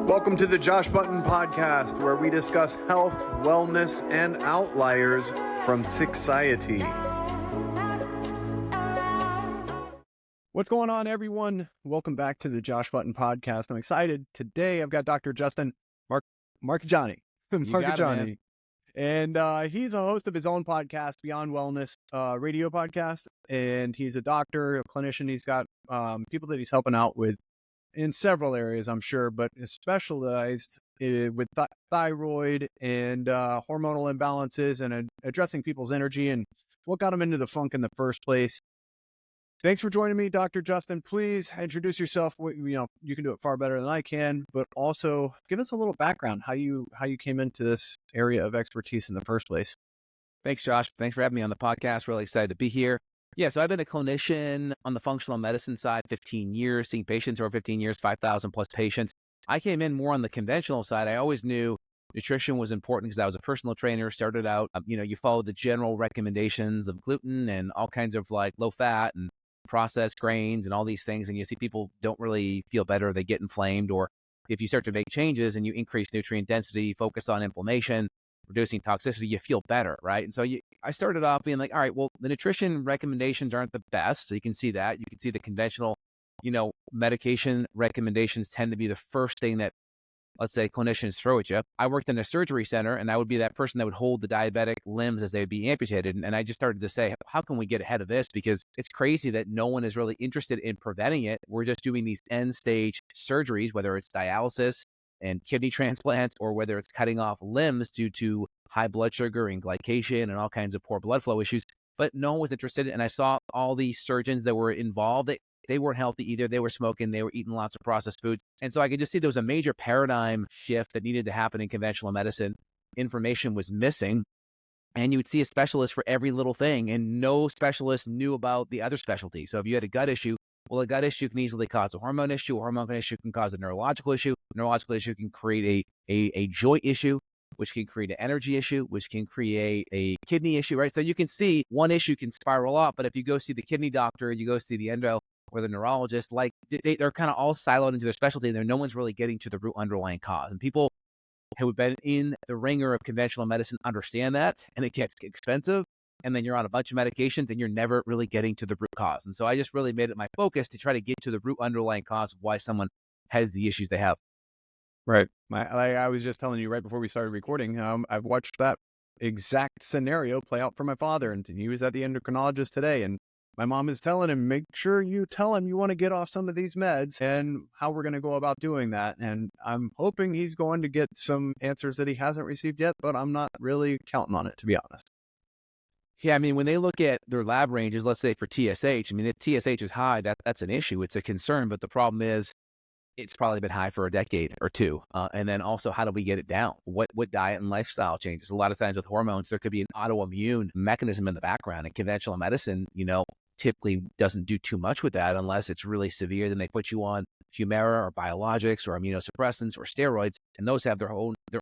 Welcome to the Josh Button Podcast, where we discuss health, wellness, and outliers from society. What's going on, everyone? Welcome back to the Josh Button Podcast. I'm excited. Today, I've got Dr. Justin Marchegiani. Marchegiani. And he's a host of his own podcast, Beyond Wellness radio podcast. And he's a doctor, a clinician. He's got people that he's helping out with in several areas, I'm sure, but is specialized with thyroid and hormonal imbalances and addressing people's energy and what got them into the funk in the first place. Thanks for joining me, Dr. Justin. Please introduce yourself. You can do it far better than I can, but also give us a little background, how you came into this area of expertise in the first place. Thanks, Josh. Thanks for having me on the podcast. Really excited to be here. Yeah, so I've been a clinician on the functional medicine side 15 years, seeing patients over 15 years, 5,000 plus patients. I came in more on the conventional side. I always knew nutrition was important because I was a personal trainer, started out, you follow the general recommendations of gluten and all kinds of like low fat and processed grains and all these things. And you see people don't really feel better. They get inflamed. Or if you start to make changes and you increase nutrient density, focus on inflammation, reducing toxicity, you feel better, right? And so I started off being like, all right, well, the nutrition recommendations aren't the best. So you can see that. You can see the conventional, medication recommendations tend to be the first thing that, let's say, clinicians throw at you. I worked in a surgery center, and I would be that person that would hold the diabetic limbs as they would be amputated. And I just started to say, how can we get ahead of this? Because it's crazy that no one is really interested in preventing it. We're just doing these end stage surgeries, whether it's dialysis and kidney transplants, or whether it's cutting off limbs due to high blood sugar and glycation and all kinds of poor blood flow issues. But no one was interested. And I saw all these surgeons that were involved. They weren't healthy either. They were smoking. They were eating lots of processed foods. And so I could just see there was a major paradigm shift that needed to happen in conventional medicine. Information was missing. And you would see a specialist for every little thing. And no specialist knew about the other specialty. So if you had a gut issue, well, a gut issue can easily cause a hormone issue. A hormone issue can cause a neurological issue. A neurological issue can create a joint issue, which can create an energy issue, which can create a kidney issue, right? So you can see one issue can spiral up, but if you go see the kidney doctor, you go see the endo or the neurologist, like they're kind of all siloed into their specialty, and no one's really getting to the root underlying cause. And people who have been in the ringer of conventional medicine understand that, and it gets expensive. And then you're on a bunch of medications and you're never really getting to the root cause. And so I just really made it my focus to try to get to the root underlying cause of why someone has the issues they have. Right. I was just telling you right before we started recording, I've watched that exact scenario play out for my father, and he was at the endocrinologist today, and my mom is telling him, make sure you tell him you want to get off some of these meds and how we're going to go about doing that. And I'm hoping he's going to get some answers that he hasn't received yet, but I'm not really counting on it, to be honest. Yeah, I mean, when they look at their lab ranges, let's say for TSH, I mean, if TSH is high, that's an issue. It's a concern, but the problem is it's probably been high for a decade or two. And then also, how do we get it down? What diet and lifestyle changes? A lot of times with hormones, there could be an autoimmune mechanism in the background. And conventional medicine, typically doesn't do too much with that unless it's really severe. Then they put you on Humira or biologics or immunosuppressants or steroids, and those have their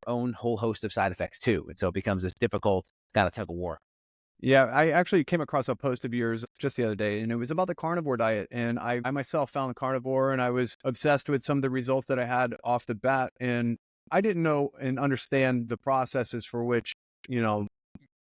own whole host of side effects too. And so it becomes this difficult kind of tug of war. Yeah, I actually came across a post of yours just the other day, and it was about the carnivore diet. And I myself found the carnivore, and I was obsessed with some of the results that I had off the bat. And I didn't know and understand the processes for which,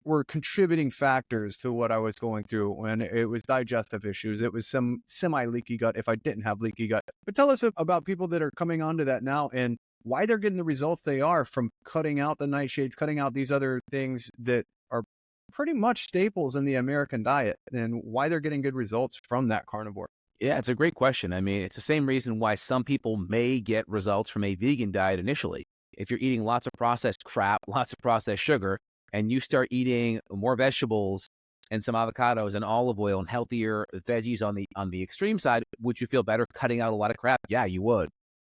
were contributing factors to what I was going through. When it was digestive issues, it was some semi-leaky gut if I didn't have leaky gut. But tell us about people that are coming onto that now and why they're getting the results they are from cutting out the nightshades, cutting out these other things that are pretty much staples in the American diet, and why they're getting good results from that carnivore. Yeah, it's a great question. I mean, it's the same reason why some people may get results from a vegan diet initially. If you're eating lots of processed crap, lots of processed sugar, and you start eating more vegetables and some avocados and olive oil and healthier veggies on the extreme side, would you feel better cutting out a lot of crap? Yeah, you would.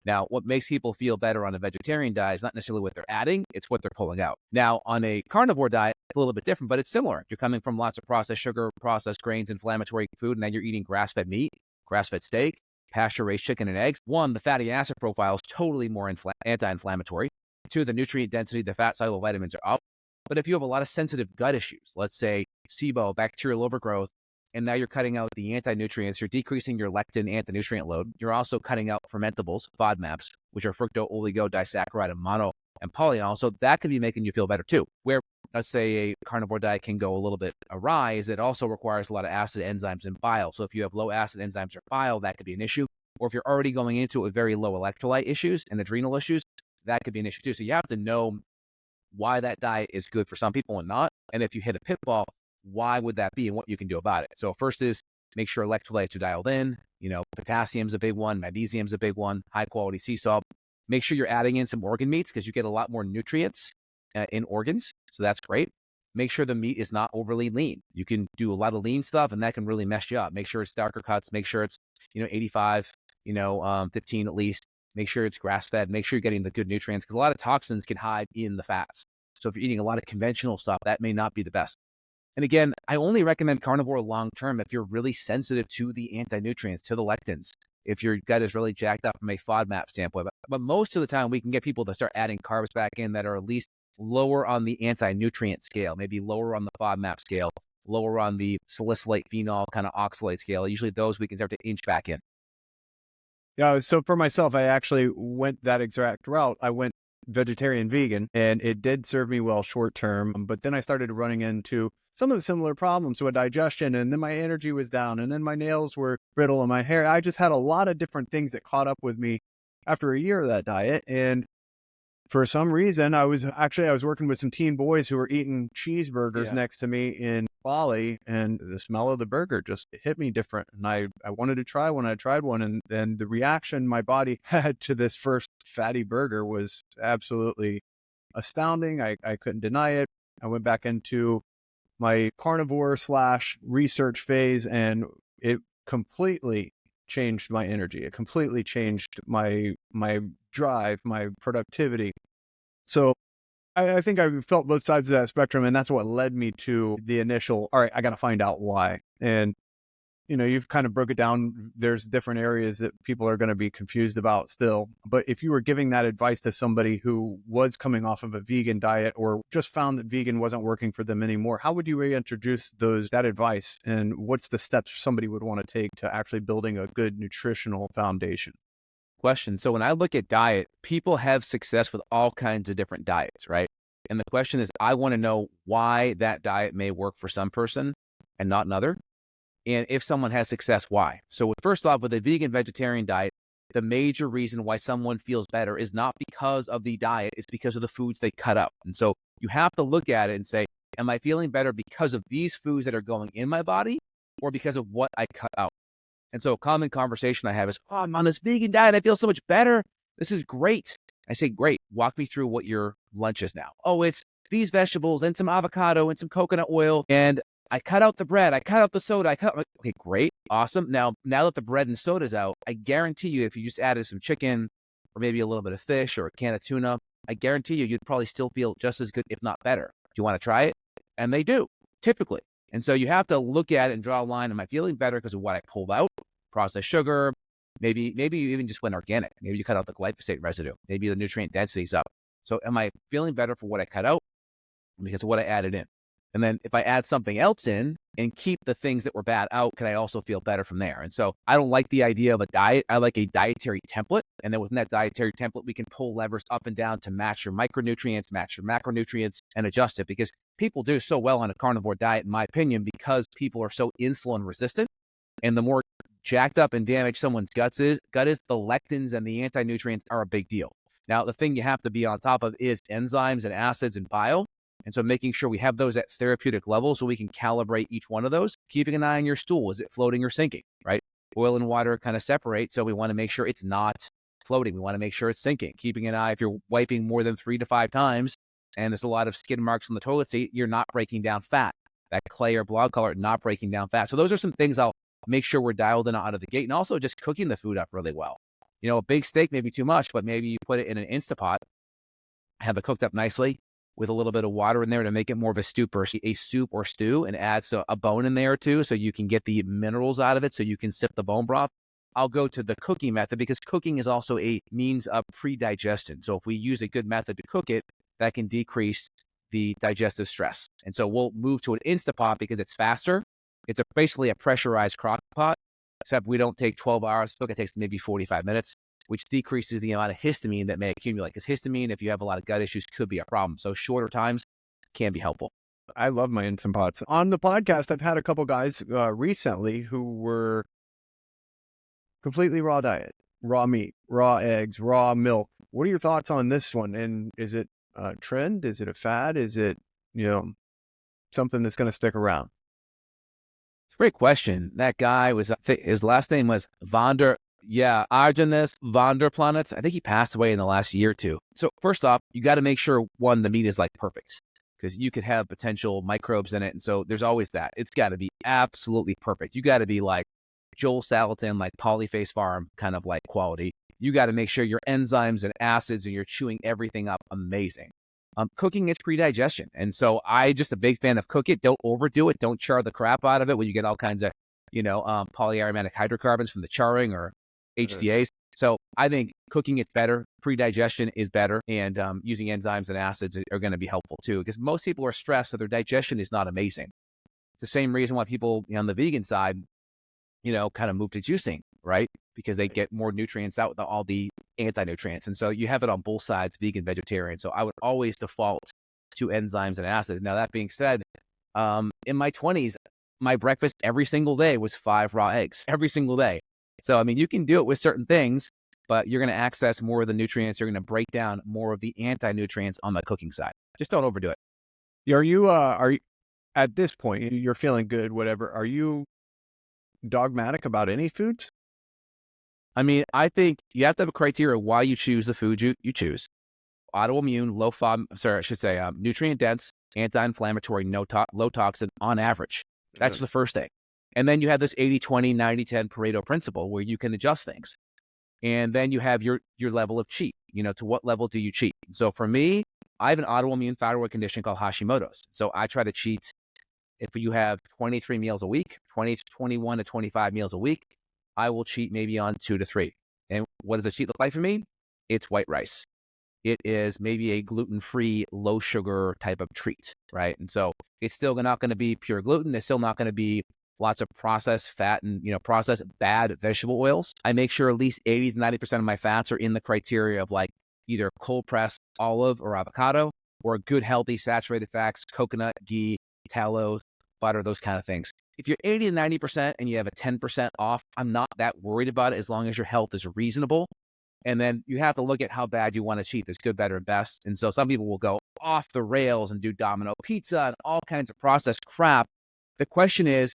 Now, what makes people feel better on a vegetarian diet is not necessarily what they're adding, it's what they're pulling out. Now, on a carnivore diet, it's a little bit different, but it's similar. You're coming from lots of processed sugar, processed grains, inflammatory food, and then you're eating grass-fed meat, grass-fed steak, pasture-raised chicken and eggs. One, the fatty acid profile is totally more anti-inflammatory. Two, the nutrient density, the fat-soluble vitamins are up. But if you have a lot of sensitive gut issues, let's say SIBO, bacterial overgrowth, and now you're cutting out the anti-nutrients. You're decreasing your lectin anti-nutrient load. You're also cutting out fermentables, FODMAPs, which are fructo, oligo, disaccharide, and mono and polyol. So that could be making you feel better too. Where, let's say, a carnivore diet can go a little bit awry is it also requires a lot of acid enzymes and bile. So if you have low acid enzymes or bile, that could be an issue. Or if you're already going into it with very low electrolyte issues and adrenal issues, that could be an issue too. So you have to know why that diet is good for some people and not. And if you hit a pitfall, why would that be and what you can do about it? So first is make sure electrolytes are dialed in. Potassium's a big one, magnesium's a big one, high quality sea salt. Make sure you're adding in some organ meats because you get a lot more nutrients in organs. So that's great. Make sure the meat is not overly lean. You can do a lot of lean stuff and that can really mess you up. Make sure it's darker cuts. Make sure it's, 85, 15 at least. Make sure it's grass-fed. Make sure you're getting the good nutrients because a lot of toxins can hide in the fats. So if you're eating a lot of conventional stuff, that may not be the best. And again, I only recommend carnivore long-term if you're really sensitive to the anti-nutrients, to the lectins, if your gut is really jacked up from a FODMAP standpoint. But most of the time, we can get people to start adding carbs back in that are at least lower on the anti-nutrient scale, maybe lower on the FODMAP scale, lower on the salicylate, phenol, kind of oxalate scale. Usually those we can start to inch back in. Yeah, so for myself, I actually went that exact route. I went vegetarian vegan, and it did serve me well short term. But then I started running into some of the similar problems with digestion, and then my energy was down, and then my nails were brittle and my hair. I just had a lot of different things that caught up with me after a year of that diet. And for some reason, I was working with some teen boys who were eating cheeseburgers next to me in Bali, and the smell of the burger just hit me different. And I wanted to try one. I tried one, and then the reaction my body had to this first fatty burger was absolutely astounding. I couldn't deny it. I went back into my carnivore / research phase, and it completely changed my energy. It completely changed my drive, my productivity. So I think I felt both sides of that spectrum, and that's what led me to the initial, all right, I got to find out why. And, you've kind of broke it down. There's different areas that people are going to be confused about still. But if you were giving that advice to somebody who was coming off of a vegan diet or just found that vegan wasn't working for them anymore, how would you reintroduce that advice? And what's the steps somebody would want to take to actually building a good nutritional foundation? Question. So when I look at diet, people have success with all kinds of different diets, right? And the question is, I want to know why that diet may work for some person and not another. And if someone has success, why? So first off, with a vegan vegetarian diet, the major reason why someone feels better is not because of the diet, it's because of the foods they cut out. And so you have to look at it and say, am I feeling better because of these foods that are going in my body or because of what I cut out? And so a common conversation I have is, oh, I'm on this vegan diet. I feel so much better. This is great. I say, great. Walk me through what your lunch is now. Oh, it's these vegetables and some avocado and some coconut oil. And I cut out the bread. I cut out the soda. Okay, great. Awesome. Now that the bread and soda's out, I guarantee you, if you just added some chicken or maybe a little bit of fish or a can of tuna, I guarantee you'd probably still feel just as good, if not better. Do you want to try it? And they do, typically. And so you have to look at it and draw a line. Am I feeling better because of what I pulled out? Processed sugar, maybe you even just went organic. Maybe you cut out the glyphosate residue. Maybe the nutrient density is up. So am I feeling better for what I cut out because of what I added in? And then if I add something else in and keep the things that were bad out, can I also feel better from there? And so I don't like the idea of a diet. I like a dietary template. And then within that dietary template, we can pull levers up and down to match your micronutrients, match your macronutrients, and adjust it. Because people do so well on a carnivore diet, in my opinion, because people are so insulin resistant. And the more jacked up and damaged someone's gut is, the lectins and the anti-nutrients are a big deal. Now, the thing you have to be on top of is enzymes and acids and bile. And so making sure we have those at therapeutic levels so we can calibrate each one of those. Keeping an eye on your stool. Is it floating or sinking, right? Oil and water kind of separate. So we want to make sure it's not floating. We want to make sure it's sinking. Keeping an eye, if you're wiping more than 3 to 5 times and there's a lot of skin marks on the toilet seat, you're not breaking down fat. That clay or blood color, not breaking down fat. So those are some things I'll make sure we're dialed in out of the gate. And also just cooking the food up really well. A big steak may be too much, but maybe you put it in an Instapot, have it cooked up nicely with a little bit of water in there to make it more of a soup or stew, and add a bone in there too, so you can get the minerals out of it, so you can sip the bone broth. I'll go to the cooking method because cooking is also a means of pre-digestion. So if we use a good method to cook it, that can decrease the digestive stress. And so we'll move to an Instapot because it's faster It's basically a pressurized crock pot, except we don't take 12 hours. Look, it takes maybe 45 minutes, which decreases the amount of histamine that may accumulate. Because histamine, if you have a lot of gut issues, could be a problem. So shorter times can be helpful. I love my Instant Pots. On the podcast, I've had a couple guys recently who were completely raw diet, raw meat, raw eggs, raw milk. What are your thoughts on this one? And is it a trend? Is it a fad? Is it, something that's going to stick around? It's a great question. That guy was, his last name was Argenis van der Planets. I think he passed away in the last year or two. So first off, you got to make sure, one, the meat is like perfect, because you could have potential microbes in it. And so there's always that. It's got to be absolutely perfect. You got to be like Joel Salatin, like Polyface Farm kind of like quality. You got to make sure your enzymes and acids and you're chewing everything up amazing. Cooking is pre-digestion. And so I just a big fan of cook it. Don't overdo it. Don't char the crap out of it when you get all kinds of, polyaromatic hydrocarbons from the charring or HDAs. So I think cooking it's better. Pre-digestion is better. And using enzymes and acids are going to be helpful too, because most people are stressed, so their digestion is not amazing. It's the same reason why people on the vegan side, kind of move to juicing, right? Because they get more nutrients out with all the anti-nutrients. And so you have it on both sides, vegan, vegetarian. So I would always default to enzymes and acids. Now, that being said, in my 20s, my breakfast every single day was 5 raw eggs every single day. So, I mean, you can do it with certain things, but you're going to access more of the nutrients. You're going to break down more of the anti-nutrients on the cooking side. Just don't overdo it. Are you at this point, you're feeling good, whatever. Are you dogmatic about any foods? I mean, I think you have to have a criteria why you choose the food you choose. Autoimmune, nutrient dense, anti-inflammatory, low toxin on average. That's the first thing. And then you have this 80-20, 90-10 Pareto principle where you can adjust things. And then you have your level of cheat. To what level do you cheat? So for me, I have an autoimmune thyroid condition called Hashimoto's. So I try to cheat. If you have 23 meals a week, 21 to 25 meals a week, I will cheat maybe on 2 to 3. And what does a cheat look like for me? It's white rice. It is maybe a gluten-free, low sugar type of treat, right? And so it's still not going to be pure gluten. It's still not going to be lots of processed fat and, processed bad vegetable oils. I make sure at least 80 to 90% of my fats are in the criteria of like either cold pressed olive or avocado, or good healthy saturated fats, coconut, ghee, tallow, butter, those kind of things. If you're 80 to 90% and you have a 10% off, I'm not that worried about it as long as your health is reasonable. And then you have to look at how bad you want to cheat. There's good, better, and best. And so some people will go off the rails and do Domino pizza and all kinds of processed crap. The question is,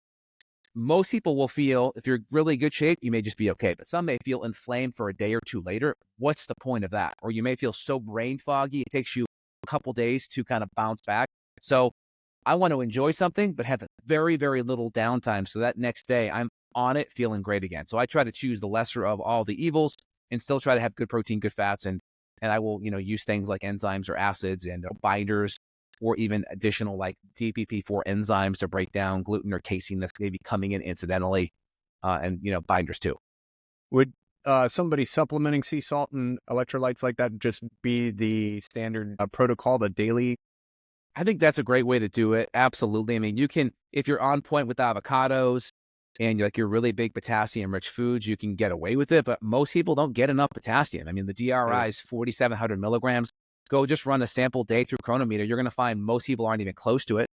most people will feel, if you're really good shape, you may just be okay. But some may feel inflamed for a day or two later. What's the point of that? Or you may feel so brain foggy, it takes you a couple days to kind of bounce back. So I want to enjoy something, but have very, very little downtime. So that next day I'm on it feeling great again. So I try to choose the lesser of all the evils and still try to have good protein, good fats. And I will, use things like enzymes or acids and binders, or even additional like DPP4 enzymes to break down gluten or casein that's maybe coming in incidentally, and binders too. Would somebody supplementing sea salt and electrolytes like that just be the standard protocol, the daily? I think that's a great way to do it. Absolutely. I mean, you can, if you're on point with avocados and you're really big potassium rich foods, you can get away with it, but most people don't get enough potassium. I mean, the DRI is 4,700 milligrams. Go just run a sample day through Chronometer. You're going to find most people aren't even close to it.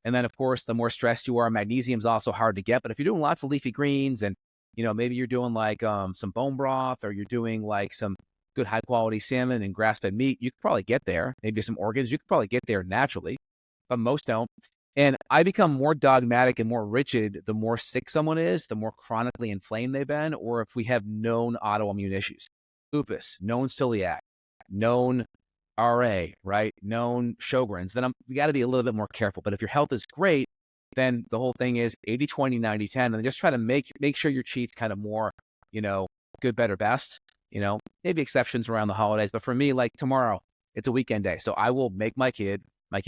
And then of course, the more stressed you are, magnesium is also hard to get. But if you're doing lots of leafy greens and, maybe you're doing like some bone broth, or you're doing like some good high quality salmon and grass-fed meat, you could probably get there. Maybe some organs, you could probably get there naturally, but most don't. And I become more dogmatic and more rigid the more sick someone is, the more chronically inflamed they've been, or if we have known autoimmune issues, lupus, known celiac, known RA, right? Known Sjogren's, then we got to be a little bit more careful. But if your health is great, then the whole thing is 80-20, 90-10, and just try to make sure your cheats kind of more, good, better, best. Maybe exceptions around the holidays, but for me, like tomorrow, it's a weekend day. So I will make my kids, I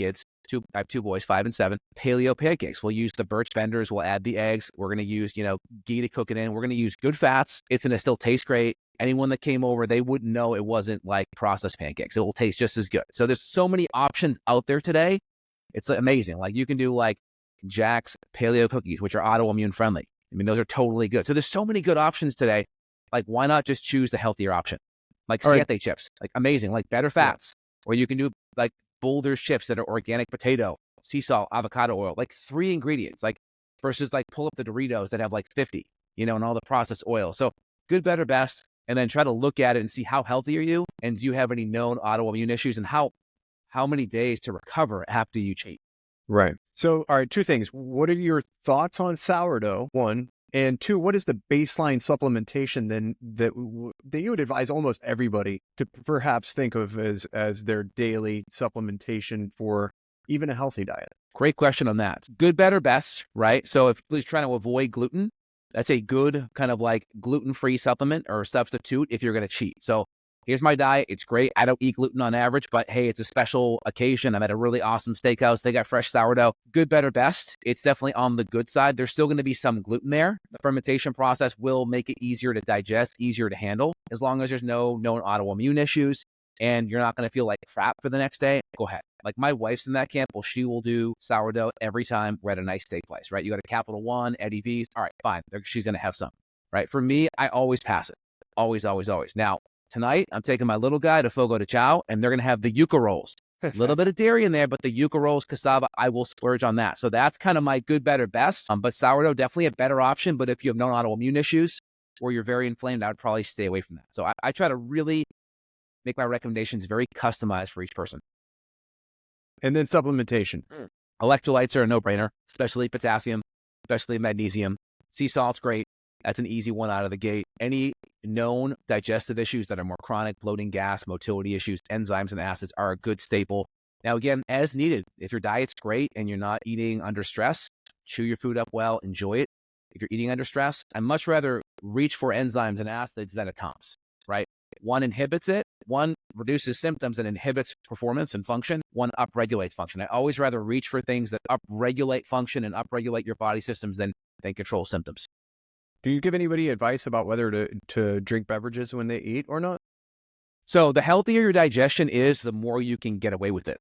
have 2 boys, 5 and 7, paleo pancakes. We'll use the birch benders. We'll add the eggs. We're going to use, ghee to cook it in. We're going to use good fats. It's going to still taste great. Anyone that came over, they wouldn't know it wasn't like processed pancakes. It will taste just as good. So there's so many options out there today. It's amazing. Like you can do like Jack's paleo cookies, which are autoimmune friendly. I mean, those are totally good. So there's so many good options today. Like, why not just choose the healthier option? Like Siete chips, like amazing, like better fats. Or you can do like Boulder's chips that are organic potato, sea salt, avocado oil, like 3 ingredients, like versus like pull up the Doritos that have like 50, and all the processed oil. So good, better, best. And then try to look at it and see how healthy are you? And do you have any known autoimmune issues, and how many days to recover after you cheat? Right. So, all right, 2 things. What are your thoughts on sourdough? 1, and 2, what is the baseline supplementation then that you would advise almost everybody to perhaps think of as their daily supplementation for even a healthy diet? Great question on that. Good, better, best, right? So if you're trying to avoid gluten, that's a good kind of like gluten-free supplement or substitute if you're going to cheat. So here's my diet. It's great. I don't eat gluten on average, but hey, it's a special occasion. I'm at a really awesome steakhouse. They got fresh sourdough. Good, better, best. It's definitely on the good side. There's still going to be some gluten there. The fermentation process will make it easier to digest, easier to handle, as long as there's no known autoimmune issues and you're not going to feel like crap for the next day. Go ahead. Like my wife's in that camp. Well, she will do sourdough every time we're at a nice steak place, right? You go to Capital One, Eddie V's. All right, fine. She's going to have some, right? For me, I always pass it. Always, always, always. Now, tonight, I'm taking my little guy to Fogo de Chao, and they're going to have the yuca rolls. A little bit of dairy in there, but the yuca rolls, cassava, I will splurge on that. So that's kind of my good, better, best. But sourdough, definitely a better option. But if you have known autoimmune issues or you're very inflamed, I would probably stay away from that. So I try to really make my recommendations very customized for each person. And then supplementation. Electrolytes are a no-brainer, especially potassium, especially magnesium. Sea salt's great. That's an easy one out of the gate. Any known digestive issues that are more chronic, bloating, gas, motility issues, enzymes and acids are a good staple. Now, again, as needed. If your diet's great and you're not eating under stress, chew your food up well, enjoy it. If you're eating under stress, I'd much rather reach for enzymes and acids than a Tums, right? One inhibits it, one reduces symptoms and inhibits performance and function, one upregulates function. I always rather reach for things that upregulate function and upregulate your body systems than control symptoms. Do you give anybody advice about whether to drink beverages when they eat or not? So the healthier your digestion is, the more you can get away with it.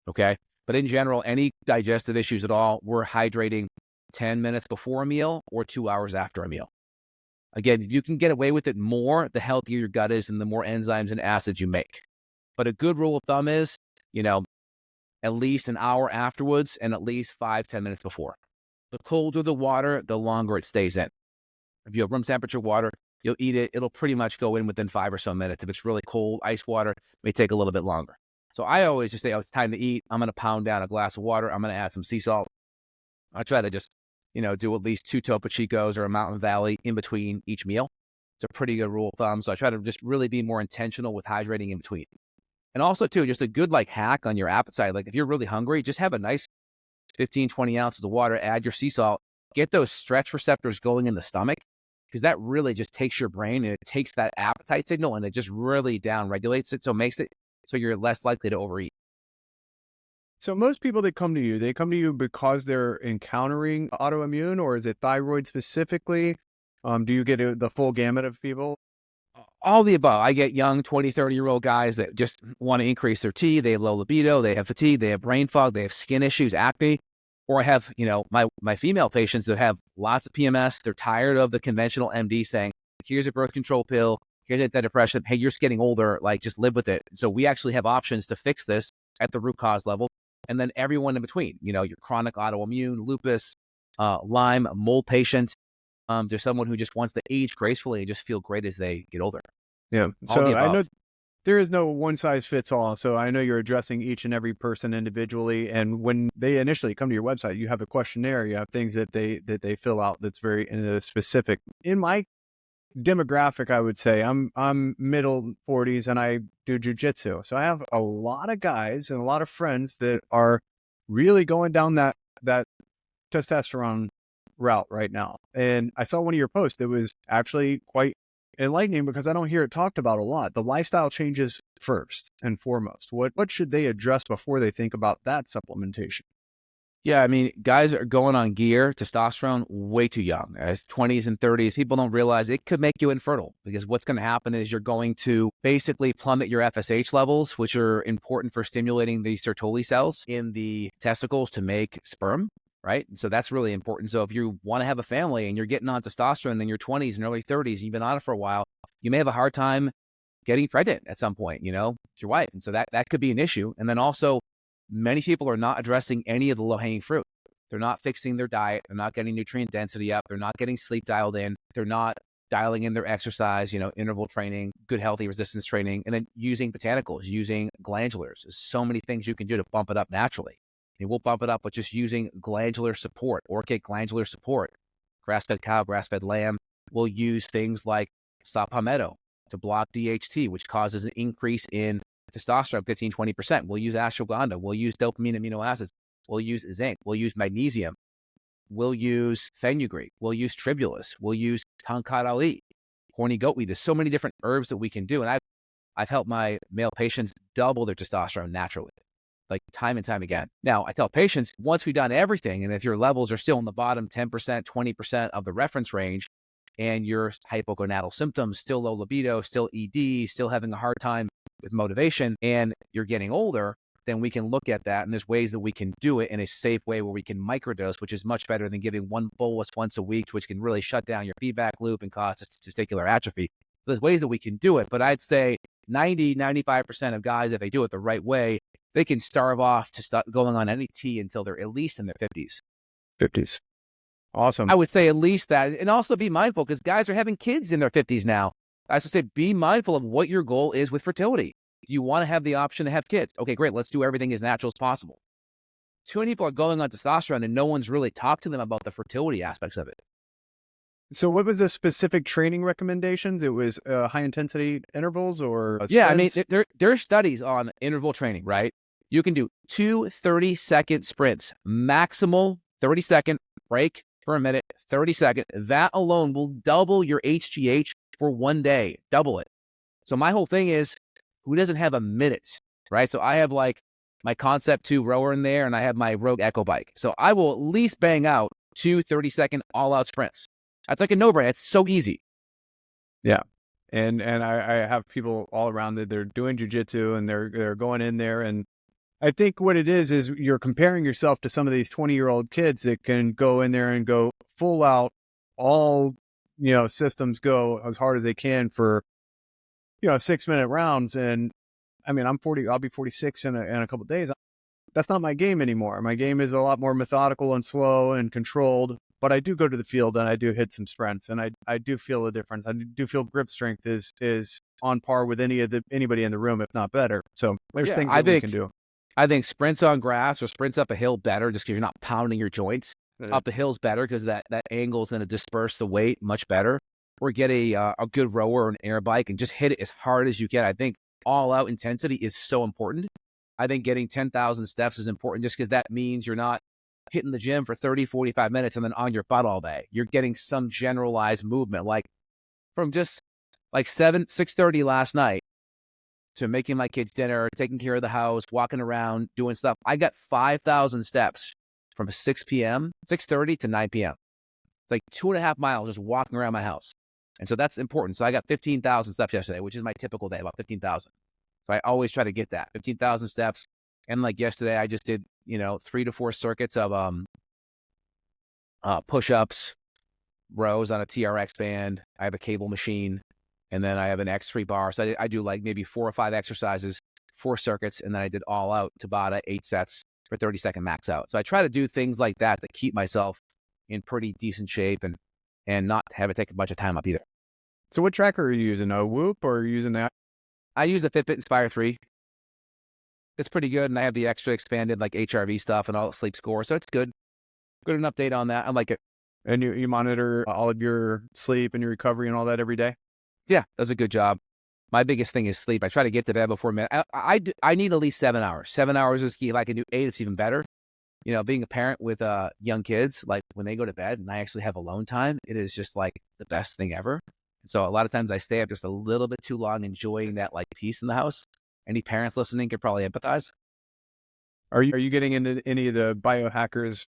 Okay? But in general, any digestive issues at all, we're hydrating 10 minutes before a meal or 2 hours after a meal. Again, you can get away with it more, the healthier your gut is and the more enzymes and acids you make. But a good rule of thumb is, at least an hour afterwards and at least 5-10 minutes before. The colder the water, the longer it stays in. If you have room temperature water, you'll eat it. It'll pretty much go in within 5 or so minutes. If it's really cold, ice water, it may take a little bit longer. So I always just say, it's time to eat. I'm going to pound down a glass of water. I'm going to add some sea salt. I try to just, do at least 2 Topo Chicos or a Mountain Valley in between each meal. It's a pretty good rule of thumb. So I try to just really be more intentional with hydrating in between. And also, too, just a good hack on your appetite. Like if you're really hungry, just have a nice 15, 20 ounces of water, add your sea salt, get those stretch receptors going in the stomach, because that really just takes your brain and it takes that appetite signal and it just really down regulates it. So it makes it so you're less likely to overeat. So most people that come to you, they come to you because they're encountering autoimmune, or is it thyroid specifically? Do you get the full gamut of people? All the above. I get young 20, 30-year-old guys that just want to increase their T. They have low libido. They have fatigue. They have brain fog. They have skin issues, acne. Or I have, my female patients that have lots of PMS. They're tired of the conventional MD saying, here's a birth control pill. Here's antidepressant. Hey, you're just getting older. Just live with it. So we actually have options to fix this at the root cause level. And then everyone in between, your chronic autoimmune, lupus, Lyme, mold patients. There's someone who just wants to age gracefully and just feel great as they get older. Yeah. So I know there is no one size fits all. So I know you're addressing each and every person individually. And when they initially come to your website, you have a questionnaire, you have things that they fill out that's very specific. In my demographic, I would say I'm middle 40s and I do jujitsu. So I have a lot of guys and a lot of friends that are really going down that testosterone route right now. And I saw one of your posts that was actually quite enlightening because I don't hear it talked about a lot. The lifestyle changes first and foremost. What should they address before they think about that supplementation? Yeah, I mean, guys are going on gear, testosterone, way too young. As 20s and 30s, people don't realize it could make you infertile because what's going to happen is you're going to basically plummet your FSH levels, which are important for stimulating the Sertoli cells in the testicles to make sperm, right? So that's really important. So if you want to have a family and you're getting on testosterone in your 20s and early 30s, and you've been on it for a while, you may have a hard time getting pregnant at some point, with your wife. And so that could be an issue. And then also, many people are not addressing any of the low-hanging fruit. They're not fixing their diet. They're not getting nutrient density up. They're not getting sleep dialed in. They're not dialing in their exercise, interval training, good healthy resistance training, and then using botanicals, using glandulars. There's so many things you can do to bump it up naturally. And we'll bump it up with just using glandular support, orchic glandular support, grass-fed cow, grass-fed lamb. We'll use things like saw palmetto to block DHT, which causes an increase in testosterone 15-20%. We'll use ashwagandha. We'll use dopamine amino acids. We'll use zinc. We'll use magnesium. We'll use fenugreek. We'll use tribulus. We'll use tonkat ali, horny goatweed. There's so many different herbs that we can do. And I've helped my male patients double their testosterone naturally, like time and time again. Now, I tell patients, once we've done everything, and if your levels are still in the bottom 10%, 20% of the reference range, and your hypogonadal symptoms, still low libido, still ED, still having a hard time with motivation, and you're getting older, then we can look at that. And there's ways that we can do it in a safe way where we can microdose, which is much better than giving one bolus once a week, which can really shut down your feedback loop and cause testicular atrophy. There's ways that we can do it, but I'd say 90-95% of guys, if they do it the right way, they can starve off to start going on any T until they're at least in their 50s. 50s. Awesome. I would say at least that. And also be mindful because guys are having kids in their 50s now. I should say be mindful of what your goal is with fertility. You want to have the option to have kids. Okay, great. Let's do everything as natural as possible. Too many people are going on testosterone and no one's really talked to them about the fertility aspects of it. So what was the specific training recommendations? It was high intensity intervals or sprints? Yeah, I mean, there are studies on interval training, right? You can do 2 30-second sprints, maximal 30-second break for a minute, 30-second. That alone will double your HGH for one day, double it. So my whole thing is, who doesn't have a minute, right? So I have like my Concept 2 rower in there and I have my Rogue Echo bike. So I will at least bang out 2 30-second all-out sprints. That's like a no-brainer. It's so easy. Yeah. And I have people all around that they're doing jujitsu and they're going in there. And I think what it is you're comparing yourself to some of these 20-year-old kids that can go in there and go full out, all, systems go as hard as they can for, 6-minute rounds. And I mean, I'm 40, I'll be 46 in a couple of days. That's not my game anymore. My game is a lot more methodical and slow and controlled, but I do go to the field and I do hit some sprints and I do feel a difference. I do feel grip strength is on par with anybody in the room, if not better. So there's things that we can do. I think sprints on grass or sprints up a hill better just because you're not pounding your joints. Up a hill's better because that angle is going to disperse the weight much better. Or get a good rower or an air bike and just hit it as hard as you can. I think all out intensity is so important. I think getting 10,000 steps is important just because that means you're not hitting the gym for 30, 45 minutes and then on your butt all day. You're getting some generalized movement, like from just like 6:30 last night to making my kids dinner, taking care of the house, walking around, doing stuff. I got 5,000 steps from 6:30 to 9 p.m. It's like 2.5 miles just walking around my house. And so that's important. So I got 15,000 steps yesterday, which is my typical day, about 15,000. So I always try to get that 15,000 steps. And like yesterday, I just did, 3 to 4 circuits of push-ups, rows on a TRX band. I have a cable machine, and then I have an X3 bar. So I do like maybe 4 or 5 exercises, 4 circuits, and then I did all out Tabata 8 sets for 30-second max out. So I try to do things like that to keep myself in pretty decent shape and not have it take a bunch of time up either. So what tracker are you using? A Whoop or are you using that? I use a Fitbit Inspire 3. It's pretty good, and I have the extra expanded like HRV stuff and all the sleep score, so it's good. Good an update on that. I like it. And you monitor all of your sleep and your recovery and all that every day? Yeah, does a good job. My biggest thing is sleep. I try to get to bed before midnight. I need at least 7 hours. 7 hours is key. If I can do 8, it's even better. Being a parent with young kids, like when they go to bed and I actually have alone time, it is just like the best thing ever. So a lot of times I stay up just a little bit too long, enjoying that like peace in the house. Any parents listening could probably empathize. Are you getting into any of the biohackers'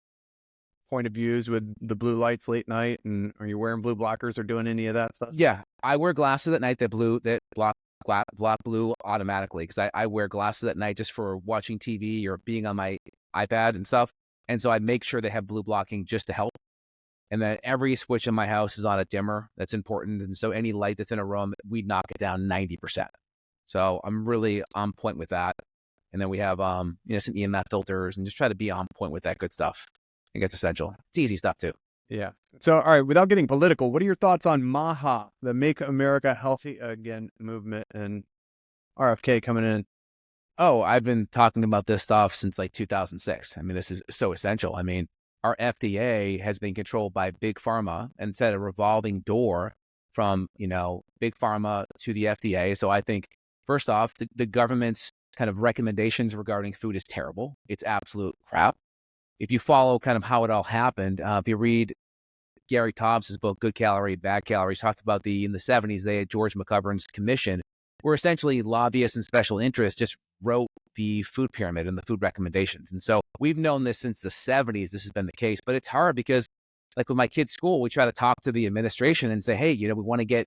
point of views with the blue lights late night, and are you wearing blue blockers or doing any of that stuff? Yeah, I wear glasses at night that block blue automatically because I wear glasses at night just for watching TV or being on my iPad and stuff. And so I make sure they have blue blocking just to help. And then every switch in my house is on a dimmer. That's important. And so any light that's in a room, we knock it down 90%. So I'm really on point with that. And then we have some EMF filters and just try to be on point with that good stuff. I think it's essential. It's easy stuff too. Yeah. So, all right, without getting political, what are your thoughts on MAHA, the Make America Healthy Again movement, and RFK coming in? Oh, I've been talking about this stuff since like 2006. I mean, this is so essential. I mean, our FDA has been controlled by big pharma and set a revolving door from, big pharma to the FDA. So I think, first off, the government's kind of recommendations regarding food is terrible. It's absolute crap. If you follow kind of how it all happened, if you read Gary Taubes' book, Good Calorie, Bad Calories, talked about in the 70s, they had George McGovern's commission, where essentially lobbyists and special interests just wrote the food pyramid and the food recommendations. And so we've known this since the 70s. This has been the case, but it's hard because like with my kids' school, we try to talk to the administration and say, hey, we want to get,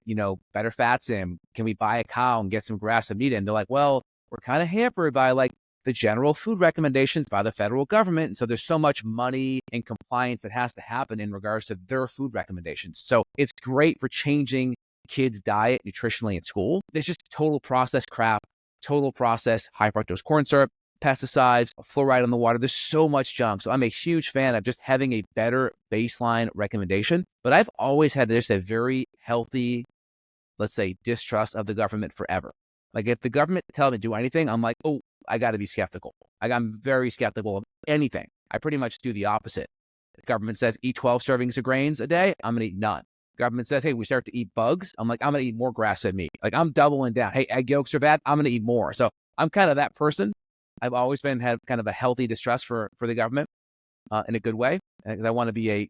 better fats in. Can we buy a cow and get some grass-fed meat in? They're like, well, we're kind of hampered by like the general food recommendations by the federal government. And so there's so much money and compliance that has to happen in regards to their food recommendations. So it's great for changing kids' diet nutritionally in school. There's just total processed crap, total processed high fructose corn syrup, pesticides, fluoride in the water. There's so much junk. So I'm a huge fan of just having a better baseline recommendation. But I've always had just a very healthy, let's say, distrust of the government forever. Like if the government tells me to do anything, I'm like, oh, I got to be skeptical. I'm very skeptical of anything. I pretty much do the opposite. The government says eat 12 servings of grains a day. I'm going to eat none. Government says, hey, we start to eat bugs. I'm like, I'm going to eat more grass-fed meat. Like I'm doubling down. Hey, egg yolks are bad. I'm going to eat more. So I'm kind of that person. I've always had kind of a healthy distrust for the government in a good way. Because I want to be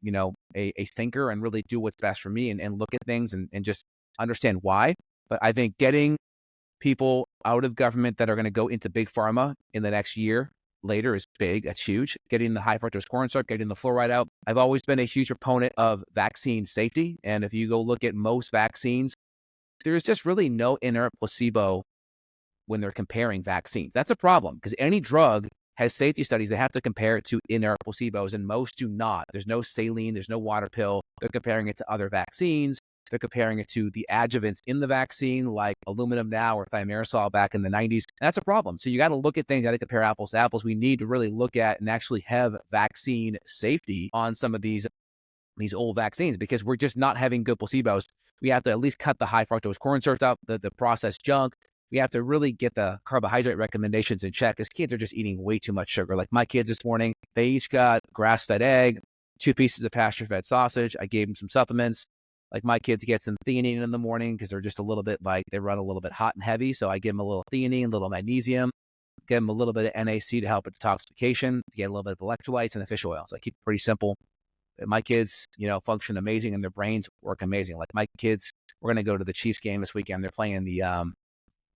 a thinker and really do what's best for me and look at things and just understand why. But I think getting people out of government that are going to go into big pharma in the next year later is big. That's huge. Getting the high fructose corn syrup, getting the fluoride out. I've always been a huge proponent of vaccine safety. And if you go look at most vaccines, there's just really no inert placebo when they're comparing vaccines. That's a problem because any drug has safety studies. They have to compare it to inert placebos and most do not. There's no saline, there's no water pill. They're comparing it to other vaccines. They're comparing it to the adjuvants in the vaccine, like aluminum now or thimerosal back in the 90s. And that's a problem. So you got to look at things, got to compare apples to apples. We need to really look at and actually have vaccine safety on some of these old vaccines because we're just not having good placebos. We have to at least cut the high fructose corn syrup out, the processed junk. We have to really get the carbohydrate recommendations in check because kids are just eating way too much sugar. Like my kids this morning, they each got grass-fed egg, 2 pieces of pasture-fed sausage. I gave them some supplements. Like my kids get some theanine in the morning because they're just a little bit they run a little bit hot and heavy. So I give them a little theanine, a little magnesium, give them a little bit of NAC to help with detoxification, to get a little bit of electrolytes and the fish oil. So I keep it pretty simple. My kids, function amazing and their brains work amazing. Like my kids, we're going to go to the Chiefs game this weekend. They're playing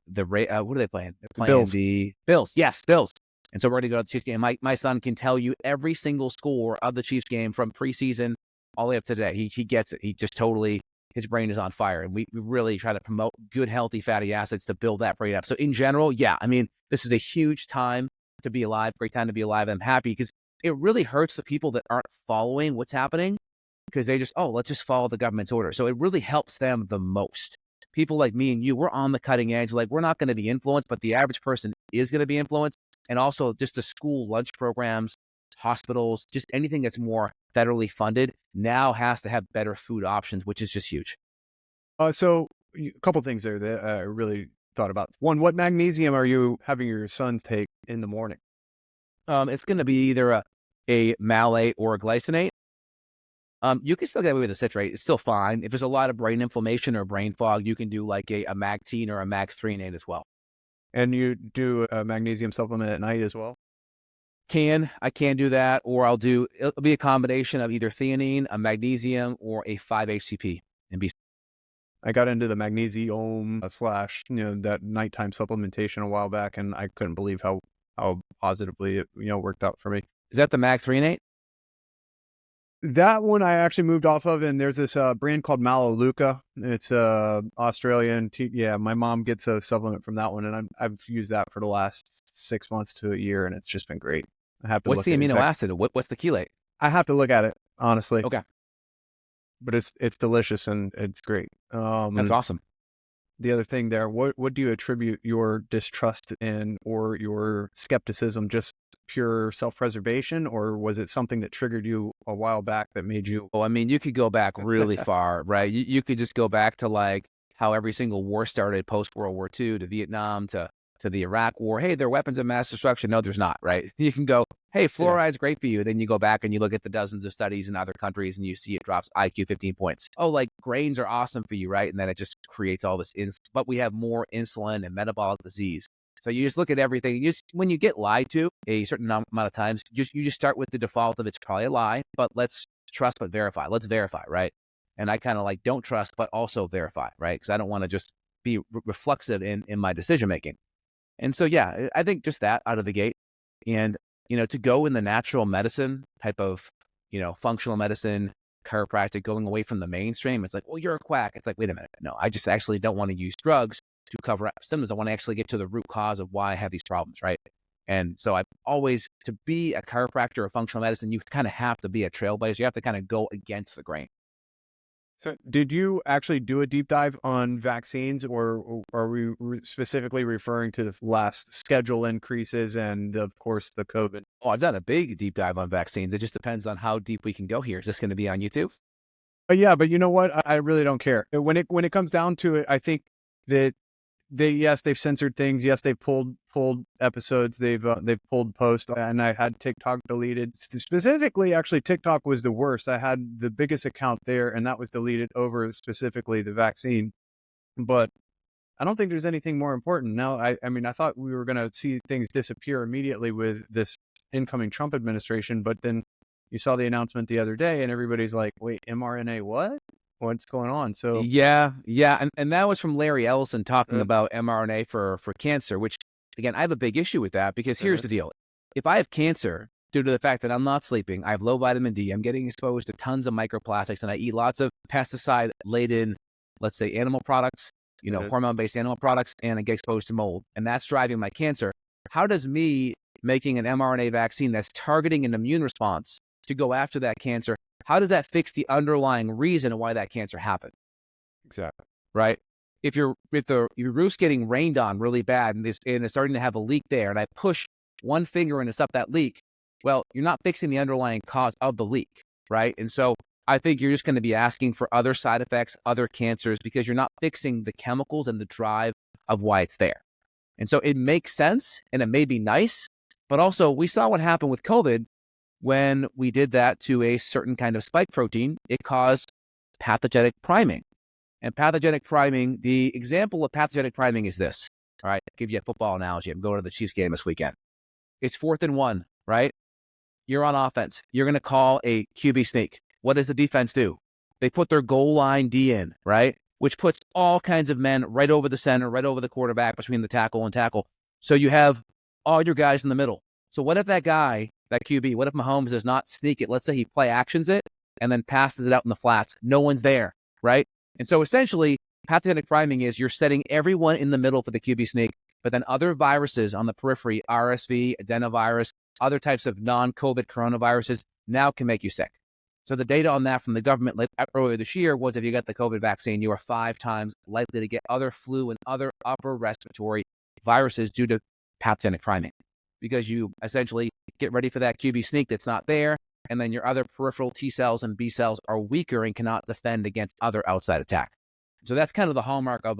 what are they playing? They're playing the Bills. Yes, Bills. And so we're going to go to the Chiefs game. My son can tell you every single score of the Chiefs game from preseason all the way up to today. He gets it. He just totally, his brain is on fire. And we really try to promote good, healthy fatty acids to build that brain up. So in general, yeah, I mean, this is a huge time to be alive, great time to be alive. I'm happy because it really hurts the people that aren't following what's happening because they just, let's just follow the government's order. So it really helps them the most. People like me and you, we're on the cutting edge. Like we're not going to be influenced, but the average person is going to be influenced. And also just the school lunch programs, hospitals, just anything that's more federally funded now has to have better food options, which is just huge. So a couple things there that I really thought about. One, what magnesium are you having your sons take in the morning? It's going to be either a malate or a glycinate. You can still get away with a citrate. It's still fine. If there's a lot of brain inflammation or brain fog, you can do like a Magtine or a Mag-threonate as well. And you do a magnesium supplement at night as well? I can do that, or it'll be a combination of either theanine, a magnesium, or a 5-HTP. I got into the magnesium / that nighttime supplementation a while back, and I couldn't believe how how positively it, worked out for me. Is that the Mag 3 and 8? That one I actually moved off of, and there's this brand called Melaleuca. It's Australian. Yeah, my mom gets a supplement from that one, and I've used that for the last 6 months to a year, and it's just been great. I have to What's look the at amino acid? What's the chelate? I have to look at it, honestly. Okay. But it's delicious and it's great. That's awesome. The other thing there, what do you attribute your distrust in or your skepticism? Just pure self-preservation, or was it something that triggered you a while back that made you? Oh, I mean, you could go back really far, right? You could just go back to like how every single war started post World War II, to Vietnam, to the Iraq War. Hey, they're weapons of mass destruction. No, there's not, right? You can go, hey, fluoride's great for you. Then you go back and you look at the dozens of studies in other countries and you see it drops IQ 15 points. Oh, like grains are awesome for you, right? And then it just creates all this, but we have more insulin and metabolic disease. So you just look at everything. When you get lied to a certain amount of times, you just start with the default of it's probably a lie, but let's trust but verify. Let's verify, right? And I kind of like don't trust but also verify, right? Because I don't want to just be reflexive in my decision making. And so, yeah, I think just that out of the gate. And, to go in the natural medicine type of, functional medicine, chiropractic, going away from the mainstream, it's like, well, you're a quack. It's like, wait a minute. No, I just actually don't want to use drugs to cover up symptoms. I want to actually get to the root cause of why I have these problems, right? And so I've always, to be a chiropractor or functional medicine, you kind of have to be a trailblazer. You have to kind of go against the grain. So did you actually do a deep dive on vaccines, or are we specifically referring to the last schedule increases and, of course, the COVID? Oh, I've done a big deep dive on vaccines. It just depends on how deep we can go here. Is this going to be on YouTube? Yeah, but you know what? I really don't care. When it comes down to it, I think that they've censored things. Yes, they've pulled episodes. They've pulled posts, and I had TikTok deleted. Specifically, actually, TikTok was the worst. I had the biggest account there, and that was deleted over specifically the vaccine. But I don't think there's anything more important now. I mean, I thought we were going to see things disappear immediately with this incoming Trump administration, but then you saw the announcement the other day, and everybody's like, "Wait, mRNA? What? What's going on?" So yeah, and that was from Larry Ellison talking about mRNA for cancer, which again, I have a big issue with that because here's the deal: if I have cancer due to the fact that I'm not sleeping, I have low vitamin D, I'm getting exposed to tons of microplastics, and I eat lots of pesticide-laden, let's say, animal products, hormone-based animal products, and I get exposed to mold, and that's driving my cancer. How does me making an mRNA vaccine that's targeting an immune response to go after that cancer, how does that fix the underlying reason why that cancer happened? Exactly. Right? If your roof's getting rained on really bad and it's starting to have a leak there, and I push one finger and it's up that leak, well, you're not fixing the underlying cause of the leak, right? And so I think you're just going to be asking for other side effects, other cancers, because you're not fixing the chemicals and the drive of why it's there. And so it makes sense and it may be nice, but also we saw what happened with COVID. When we did that to a certain kind of spike protein, it caused pathogenic priming. And pathogenic priming, the example of pathogenic priming is this. All right, I'll give you a football analogy. I'm going to the Chiefs game this weekend. It's 4th and 1, right? You're on offense. You're going to call a QB sneak. What does the defense do? They put their goal line D in, right? Which puts all kinds of men right over the center, right over the quarterback, between the tackle and tackle. So you have all your guys in the middle. So what if that guy, that QB, what if Mahomes does not sneak it? Let's say he play actions it and then passes it out in the flats. No one's there, right? And so essentially, pathogenic priming is you're setting everyone in the middle for the QB sneak, but then other viruses on the periphery, RSV, adenovirus, other types of non-COVID coronaviruses now can make you sick. So the data on that from the government earlier this year was if you got the COVID vaccine, you are 5 times likely to get other flu and other upper respiratory viruses due to pathogenic priming, because you essentially get ready for that QB sneak that's not there, and then your other peripheral T cells and B cells are weaker and cannot defend against other outside attack. So that's kind of the hallmark of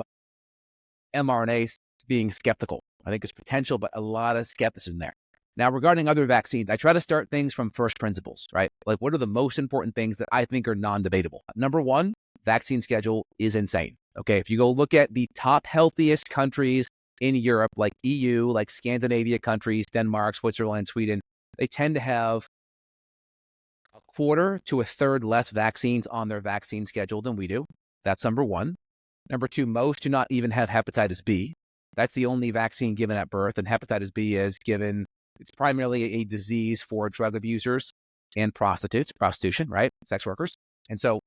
mRNA being skeptical. I think there's potential, but a lot of skepticism there. Now, regarding other vaccines, I try to start things from first principles, right? Like, what are the most important things that I think are non-debatable? Number one, vaccine schedule is insane. Okay, if you go look at the top healthiest countries in Europe, like EU, like Scandinavia countries, Denmark, Switzerland, Sweden, they tend to have a quarter to a third less vaccines on their vaccine schedule than we do. That's number one. Number two, most do not even have hepatitis B. That's the only vaccine given at birth. And hepatitis B is given, it's primarily a disease for drug abusers and prostitution, right? Sex workers. And so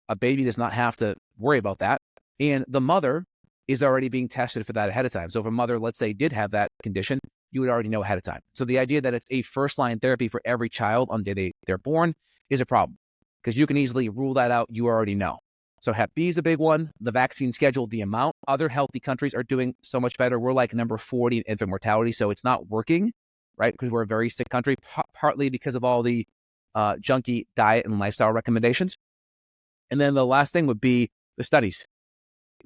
a baby does not have to worry about that. And the mother is already being tested for that ahead of time. So if a mother, let's say, did have that condition, you would already know ahead of time. So the idea that it's a first-line therapy for every child on the day they're born is a problem, because you can easily rule that out. You already know. So Hep B is a big one. The vaccine schedule, the amount, other healthy countries are doing so much better. We're like number 40 in infant mortality. So it's not working, right? Because we're a very sick country, partly because of all the junky diet and lifestyle recommendations. And then the last thing would be the studies.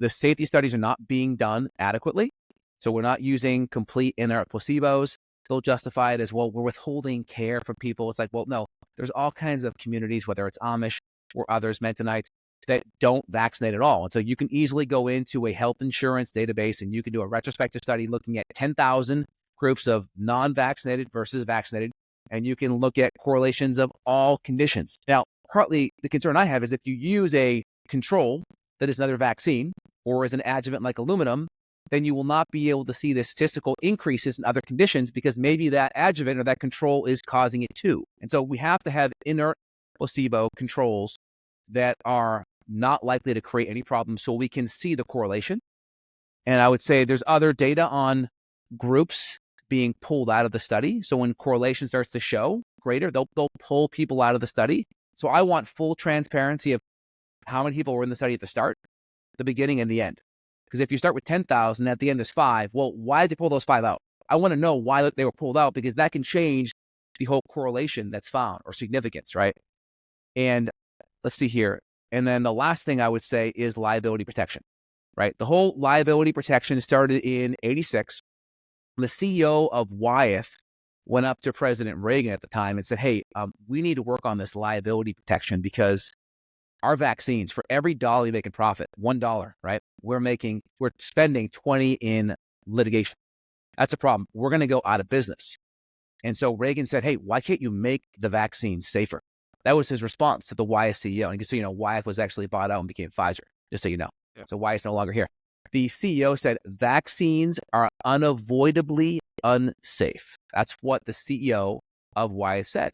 The safety studies are not being done adequately. So we're not using complete inert placebos. They'll justify it as, well, we're withholding care from people. It's like, well, no, there's all kinds of communities, whether it's Amish or others, Mennonites, that don't vaccinate at all. And so you can easily go into a health insurance database and you can do a retrospective study looking at 10,000 groups of non-vaccinated versus vaccinated. And you can look at correlations of all conditions. Now, partly the concern I have is if you use a control that is another vaccine or is an adjuvant like aluminum, then you will not be able to see the statistical increases in other conditions because maybe that adjuvant or that control is causing it too. And so we have to have inert placebo controls that are not likely to create any problems so we can see the correlation. And I would say there's other data on groups being pulled out of the study. So when correlation starts to show greater, they'll pull people out of the study. So I want full transparency of how many people were in the study at the start, the beginning, and the end. Because if you start with 10,000, at the end there's 5, well, why did they pull those 5 out? I want to know why they were pulled out, because that can change the whole correlation that's found or significance, right? And let's see here. And then the last thing I would say is liability protection, right? The whole liability protection started in 86. The CEO of Wyeth went up to President Reagan at the time and said, hey, we need to work on this liability protection because our vaccines, for every dollar you make in profit, $1, right? We're spending 20 in litigation. That's a problem. We're going to go out of business. And so Reagan said, hey, why can't you make the vaccine safer? That was his response to the Wyeth CEO. And so, Wyeth was actually bought out and became Pfizer, just so you know. Yeah. So Wyeth's no longer here. The CEO said, vaccines are unavoidably unsafe. That's what the CEO of Wyeth said.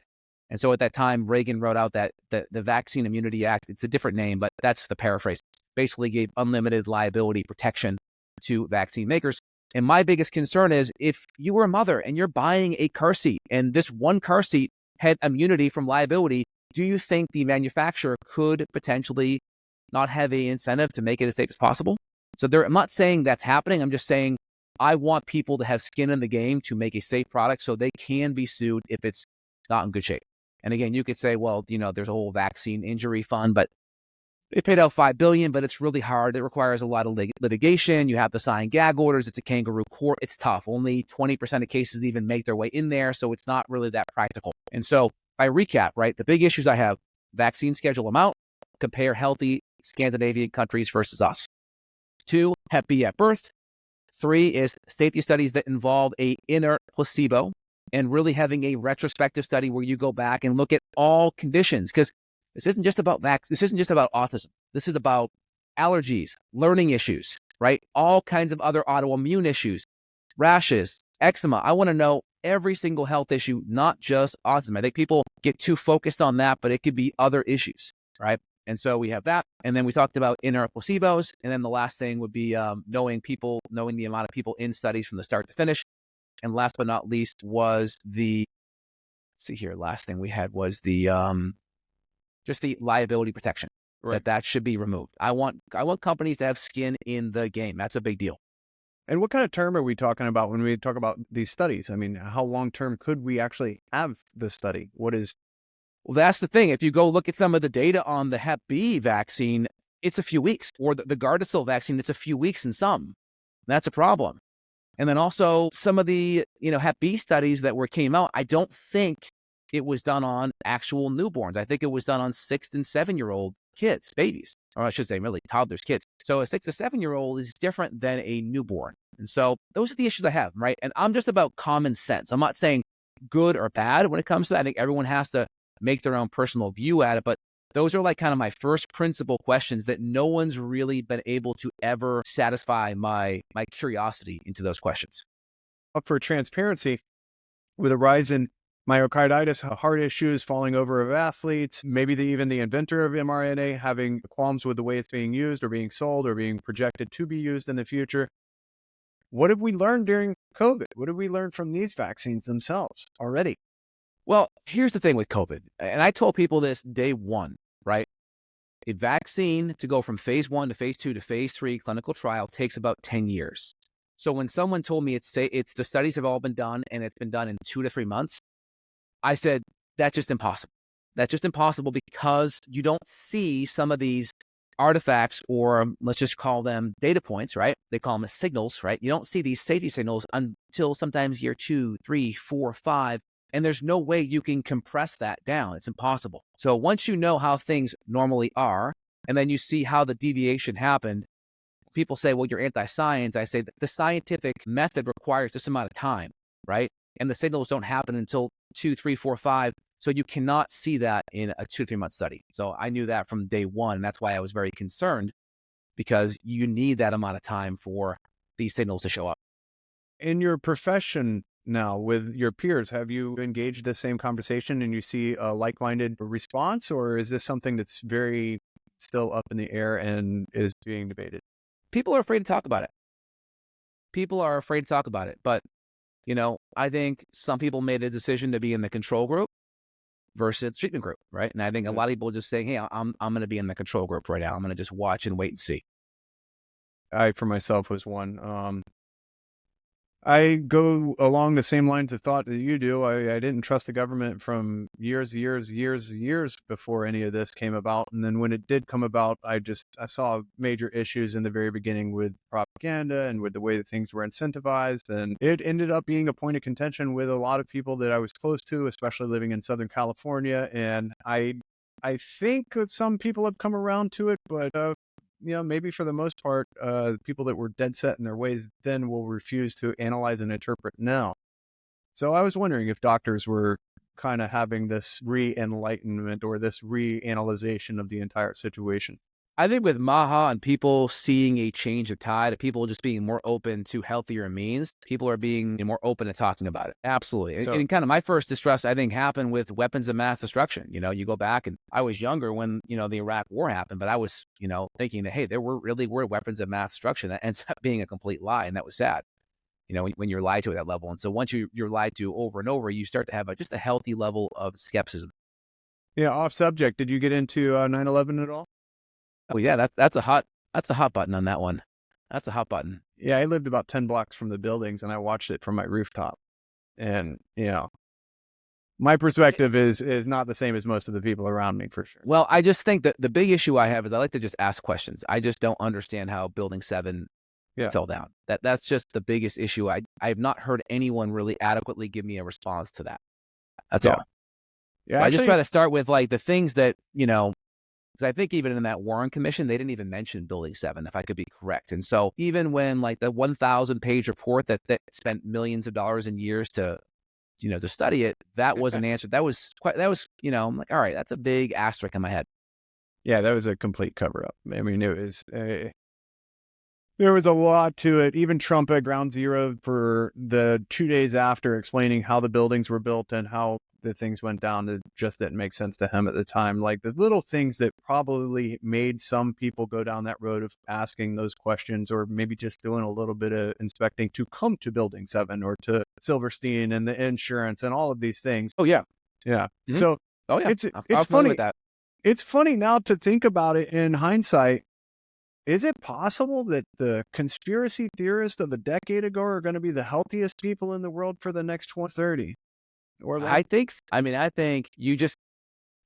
And so at that time, Reagan wrote out that the Vaccine Immunity Act, it's a different name, but that's the paraphrase, basically gave unlimited liability protection to vaccine makers. And my biggest concern is if you were a mother and you're buying a car seat and this one car seat had immunity from liability, do you think the manufacturer could potentially not have an incentive to make it as safe as possible? So I'm not saying that's happening. I'm just saying I want people to have skin in the game to make a safe product so they can be sued if it's not in good shape. And again, you could say, well, there's a whole vaccine injury fund, but they paid out $5 billion, but it's really hard. It requires a lot of litigation. You have to sign gag orders. It's a kangaroo court. It's tough. Only 20% of cases even make their way in there. So it's not really that practical. And so if I recap, right, the big issues I have, vaccine schedule amount, compare healthy Scandinavian countries versus us. 2, Hep B at birth. 3 is safety studies that involve a inert placebo and really having a retrospective study where you go back and look at all conditions. Because this isn't just about this isn't just about autism. This is about allergies, learning issues, right? All kinds of other autoimmune issues, rashes, eczema. I want to know every single health issue, not just autism. I think people get too focused on that, but it could be other issues, right? And so we have that. And then we talked about inert placebos. And then the last thing would be knowing the amount of people in studies from the start to finish. And last but not least was last thing we had was just the liability protection, right? That should be removed. I want companies to have skin in the game. That's a big deal. And what kind of term are we talking about when we talk about these studies? I mean, how long term could we actually have this study? Well, that's the thing. If you go look at some of the data on the Hep B vaccine, it's a few weeks, or the Gardasil vaccine, it's a few weeks in some. That's a problem. And then also some of the, Hep B studies that came out, I don't think it was done on actual newborns. I think it was done on 6 and 7-year-old kids, babies, or I should say really toddlers, kids. So a 6 to 7-year-old is different than a newborn. And so those are the issues I have, right? And I'm just about common sense. I'm not saying good or bad when it comes to that. I think everyone has to make their own personal view at it. But those are like kind of my first principal questions that no one's really been able to ever satisfy my curiosity into those questions. Up for transparency, with a rise in myocarditis, heart issues, falling over of athletes, maybe even the inventor of mRNA having qualms with the way it's being used or being sold or being projected to be used in the future. What have we learned during COVID? What have we learned from these vaccines themselves already? Well, here's the thing with COVID, and I told people this day one, right? A vaccine to go from phase 1 to phase 2 to phase 3 clinical trial takes about 10 years. So when someone told me it's the studies have all been done and it's been done in 2 to 3 months, I said, that's just impossible. That's just impossible because you don't see some of these artifacts, or let's just call them data points, right? They call them signals, right? You don't see these safety signals until sometimes year 2, 3, 4, 5. And there's no way you can compress that down. It's impossible. So once you know how things normally are, and then you see how the deviation happened, people say, well, you're anti-science. I say that the scientific method requires this amount of time, right? And the signals don't happen until 2, 3, 4, 5. So you cannot see that in a 2 to 3 month study. So I knew that from day one. And that's why I was very concerned, because you need that amount of time for these signals to show up. In your profession now with your peers, have you engaged the same conversation and you see a like-minded response, or is this something that's very still up in the air and is being debated? People are afraid to talk about it. People are afraid to talk about it. But, I think some people made a decision to be in the control group versus treatment group, right? And I think a lot of people are just saying, hey, I'm going to be in the control group right now. I'm going to just watch and wait and see. I, for myself, was one. I go along the same lines of thought that you do. I didn't trust the government from years before any of this came about. And then when it did come about, I saw major issues in the very beginning with propaganda and with the way that things were incentivized. And it ended up being a point of contention with a lot of people that I was close to, especially living in Southern California. And I think that some people have come around to it, but maybe for the most part, people that were dead set in their ways then will refuse to analyze and interpret now. So I was wondering if doctors were kind of having this re-enlightenment or this re-analyzation of the entire situation. I think with MAHA and people seeing a change of tide, people just being more open to healthier means, people are being more open to talking about it. Absolutely. So- and kind of my first distrust, I think, happened with weapons of mass destruction. You go back, and I was younger when, the Iraq war happened, but I was, thinking that, hey, there really were weapons of mass destruction. That ends up being a complete lie. And that was sad, when you're lied to at that level. And so once you're lied to over and over, you start to have just a healthy level of skepticism. Yeah, off subject. Did you get into 9/11 at all? Oh yeah, that's a hot button on that one. That's a hot button. Yeah, I lived about 10 blocks from the buildings and I watched it from my rooftop. And, my perspective is not the same as most of the people around me, for sure. Well, I just think that the big issue I have is I like to just ask questions. I just don't understand how Building 7 fell down. That's just the biggest issue. I have not heard anyone really adequately give me a response to that. That's all. Yeah, So I just try to start with like the things that, because I think even in that Warren Commission, they didn't even mention Building 7, if I could be correct. And so even when like the 1,000-page report that spent millions of dollars and years to study it, that wasn't answered. I'm like, all right, that's a big asterisk in my head. Yeah, that was a complete cover up. I mean, it was, there was a lot to it. Even Trump at Ground Zero for the 2 days after explaining how the buildings were built and how the things went down, it just didn't make sense to him at the time. Like the little things that probably made some people go down that road of asking those questions, or maybe just doing a little bit of inspecting to come to Building 7 or to Silverstein and the insurance and all of these things. Oh yeah. Yeah. Mm-hmm. So it's funny with that. It's funny now to think about it in hindsight. Is it possible that the conspiracy theorists of a decade ago are going to be the healthiest people in the world for the next 20-30? I think you just,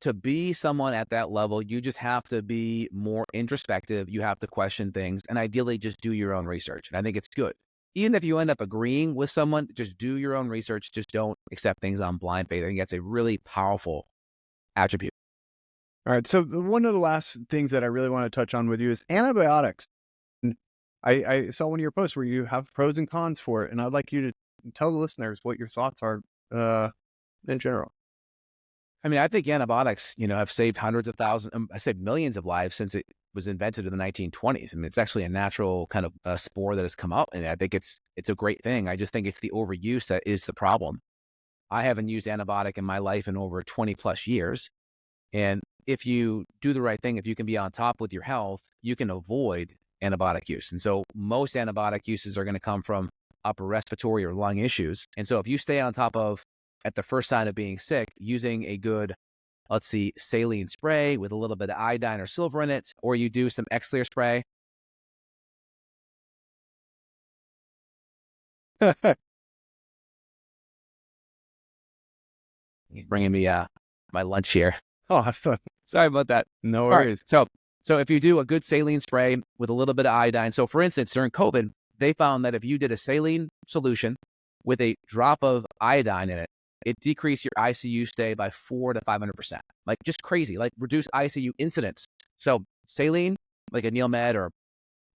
to be someone at that level, you just have to be more introspective. You have to question things and ideally just do your own research. And I think it's good. Even if you end up agreeing with someone, just do your own research. Just don't accept things on blind faith. I think that's a really powerful attribute. All right. So one of the last things that I really want to touch on with you is antibiotics. I saw one of your posts where you have pros and cons for it. And I'd like you to tell the listeners what your thoughts are in general. I mean, I think antibiotics, have saved hundreds of thousands, I saved millions of lives since it was invented in the 1920s. I mean, it's actually a natural kind of spore that has come up, and I think it's a great thing. I just think it's the overuse that is the problem. I haven't used antibiotic in my life in over 20 plus years. And if you do the right thing, if you can be on top with your health, you can avoid antibiotic use. And so most antibiotic uses are going to come from upper respiratory or lung issues. And so if you stay on top of, at the first sign of being sick, using a good, let's see, saline spray with a little bit of iodine or silver in it, or you do some X-Clear spray. He's bringing me my lunch here. Oh, I thought, Sorry about that. no All right. worries. So if you do a good saline spray with a little bit of iodine, so for instance, during COVID, they found that if you did a saline solution with a drop of iodine in it, it decreased your ICU stay by 400 to 500%. Like just crazy, like reduced ICU incidence. So saline, like a Neilmed or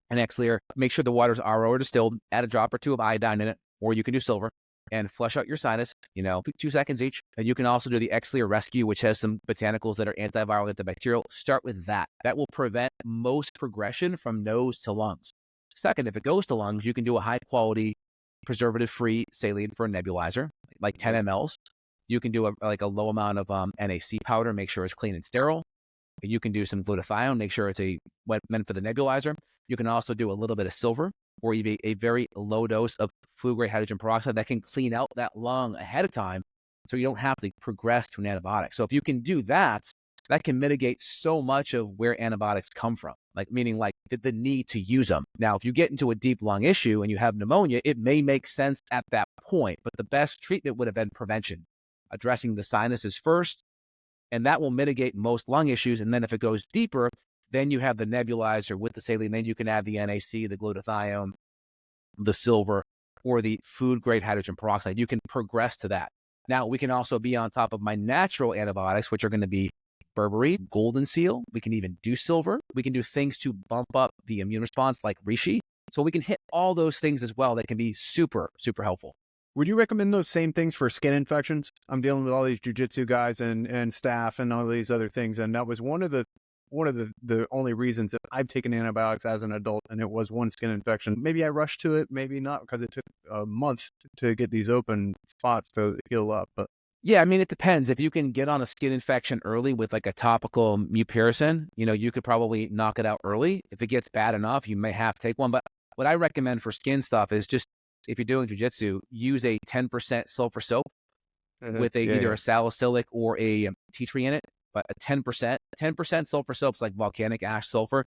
an X-Clear, make sure the water's RO or distilled, add a drop or two of iodine in it, or you can do silver, and flush out your sinus, 2 seconds each. And you can also do the X-Clear Rescue, which has some botanicals that are antiviral, antibacterial. Start with that. That will prevent most progression from nose to lungs. Second, if it goes to lungs, you can do a high quality preservative-free saline for a nebulizer, like 10 mLs. You can do a low amount of NAC powder, make sure it's clean and sterile. You can do some glutathione, make sure it's meant for the nebulizer. You can also do a little bit of silver or even a very low dose of food-grade hydrogen peroxide that can clean out that lung ahead of time so you don't have to progress to an antibiotic. So if you can do that, that can mitigate so much of where antibiotics come from, meaning the need to use them. Now, if you get into a deep lung issue and you have pneumonia, it may make sense at that point, but the best treatment would have been prevention, addressing the sinuses first, and that will mitigate most lung issues. And then if it goes deeper, then you have the nebulizer with the saline, then you can add the NAC, the glutathione, the silver, or the food-grade hydrogen peroxide. You can progress to that. Now, we can also be on top of my natural antibiotics, which are going to be berberine, golden seal. We can even do silver. We can do things to bump up the immune response like reishi. So we can hit all those things as well that can be super, super helpful. Would you recommend those same things for skin infections? I'm dealing with all these jiu-jitsu guys and staff and all these other things. And that was one of the only reasons that I've taken antibiotics as an adult, and it was one skin infection. Maybe I rushed to it, maybe not, because it took a month to get these open spots to heal up. But yeah, I mean, it depends. If you can get on a skin infection early with a topical mupirocin, you could probably knock it out early. If it gets bad enough, you may have to take one. But what I recommend for skin stuff is just, if you're doing jiu-jitsu, use a 10% sulfur soap with either a salicylic or a tea tree in it. But a 10% sulfur soaps like volcanic ash sulfur.